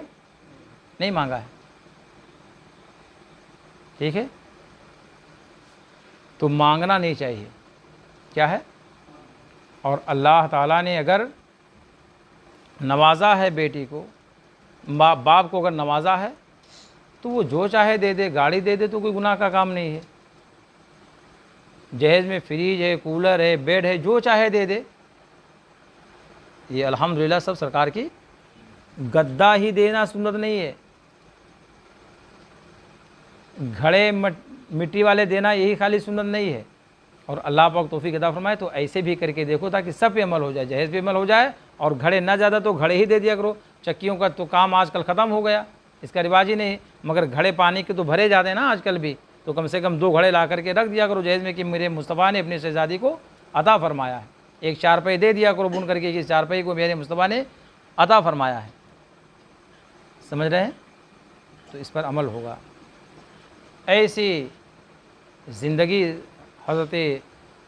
[SPEAKER 1] نہیں مانگا ہے، ٹھیک ہے؟ تو مانگنا نہیں چاہیے، کیا ہے؟ اور اللہ تعالیٰ نے اگر نوازا ہے بیٹی کو، باپ کو اگر نوازا ہے تو وہ جو چاہے دے دے، گاڑی دے دے تو کوئی گناہ کا کام نہیں ہے، جہیز میں فریج ہے، کولر ہے، بیڈ ہے، جو چاہے دے دے، یہ الحمدللہ سب سرکار کی۔ گدا ہی دینا سنت نہیں ہے، گھڑے مٹی والے دینا یہی خالی سنت نہیں ہے، اور اللہ پاک توفیق عطا فرمائے تو ایسے بھی کر کے دیکھو تاکہ سب پہ عمل ہو جائے، جہیز پہ عمل ہو جائے، اور گھڑے نہ زیادہ تو گھڑے ہی دے دیا کرو۔ چکیوں کا تو کام آج کل ختم ہو گیا، اس کا رواج ہی نہیں، مگر گھڑے پانی کے تو بھرے جاتے ہیں نا آج کل بھی، تو کم سے کم 2 گھڑے لا کر کے رکھ دیا کرو جہیز میں کہ میرے مصطفیٰ نے اپنی شہزادی کو عطا فرمایا ہے۔ 1 چارپائی دے دیا کرو بن کر کے کہ اس چارپائی کو میرے مصطفیٰ نے عطا فرمایا ہے، سمجھ رہے ہیں؟ تو اس پر عمل ہوگا۔ ایسی زندگی حضرت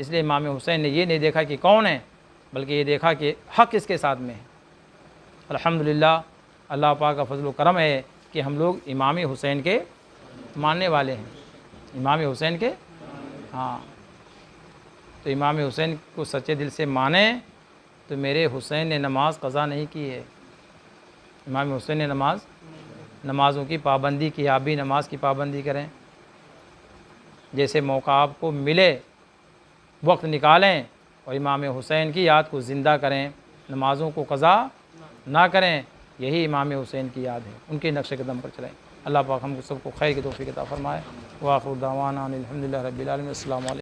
[SPEAKER 1] اس لیے امام حسین نے یہ نہیں دیکھا کہ کون ہے، بلکہ یہ دیکھا کہ حق اس کے ساتھ میں ہے۔ الحمدللہ اللہ پاک کا فضل و کرم ہے کہ ہم لوگ امام حسین کے ماننے والے ہیں، امام حسین کے ہاں، تو امام حسین کو سچے دل سے مانیں تو میرے حسین نے نماز قضا نہیں کی ہے، امام حسین نے نمازوں کی پابندی کی، آپ بھی نماز کی پابندی کریں، جیسے موقع آپ کو ملے وقت نکالیں اور امام حسین کی یاد کو زندہ کریں، نمازوں کو قضا نہ کریں، یہی امام حسین کی یاد ہے، ان کے نقش قدم پر چلیں۔ اللہ پاک ہم کو سب کو خیر کی توفیق عطا فرمائے۔ وآخر دعوانا الحمدللہ رب العالمین۔ السلام علیکم۔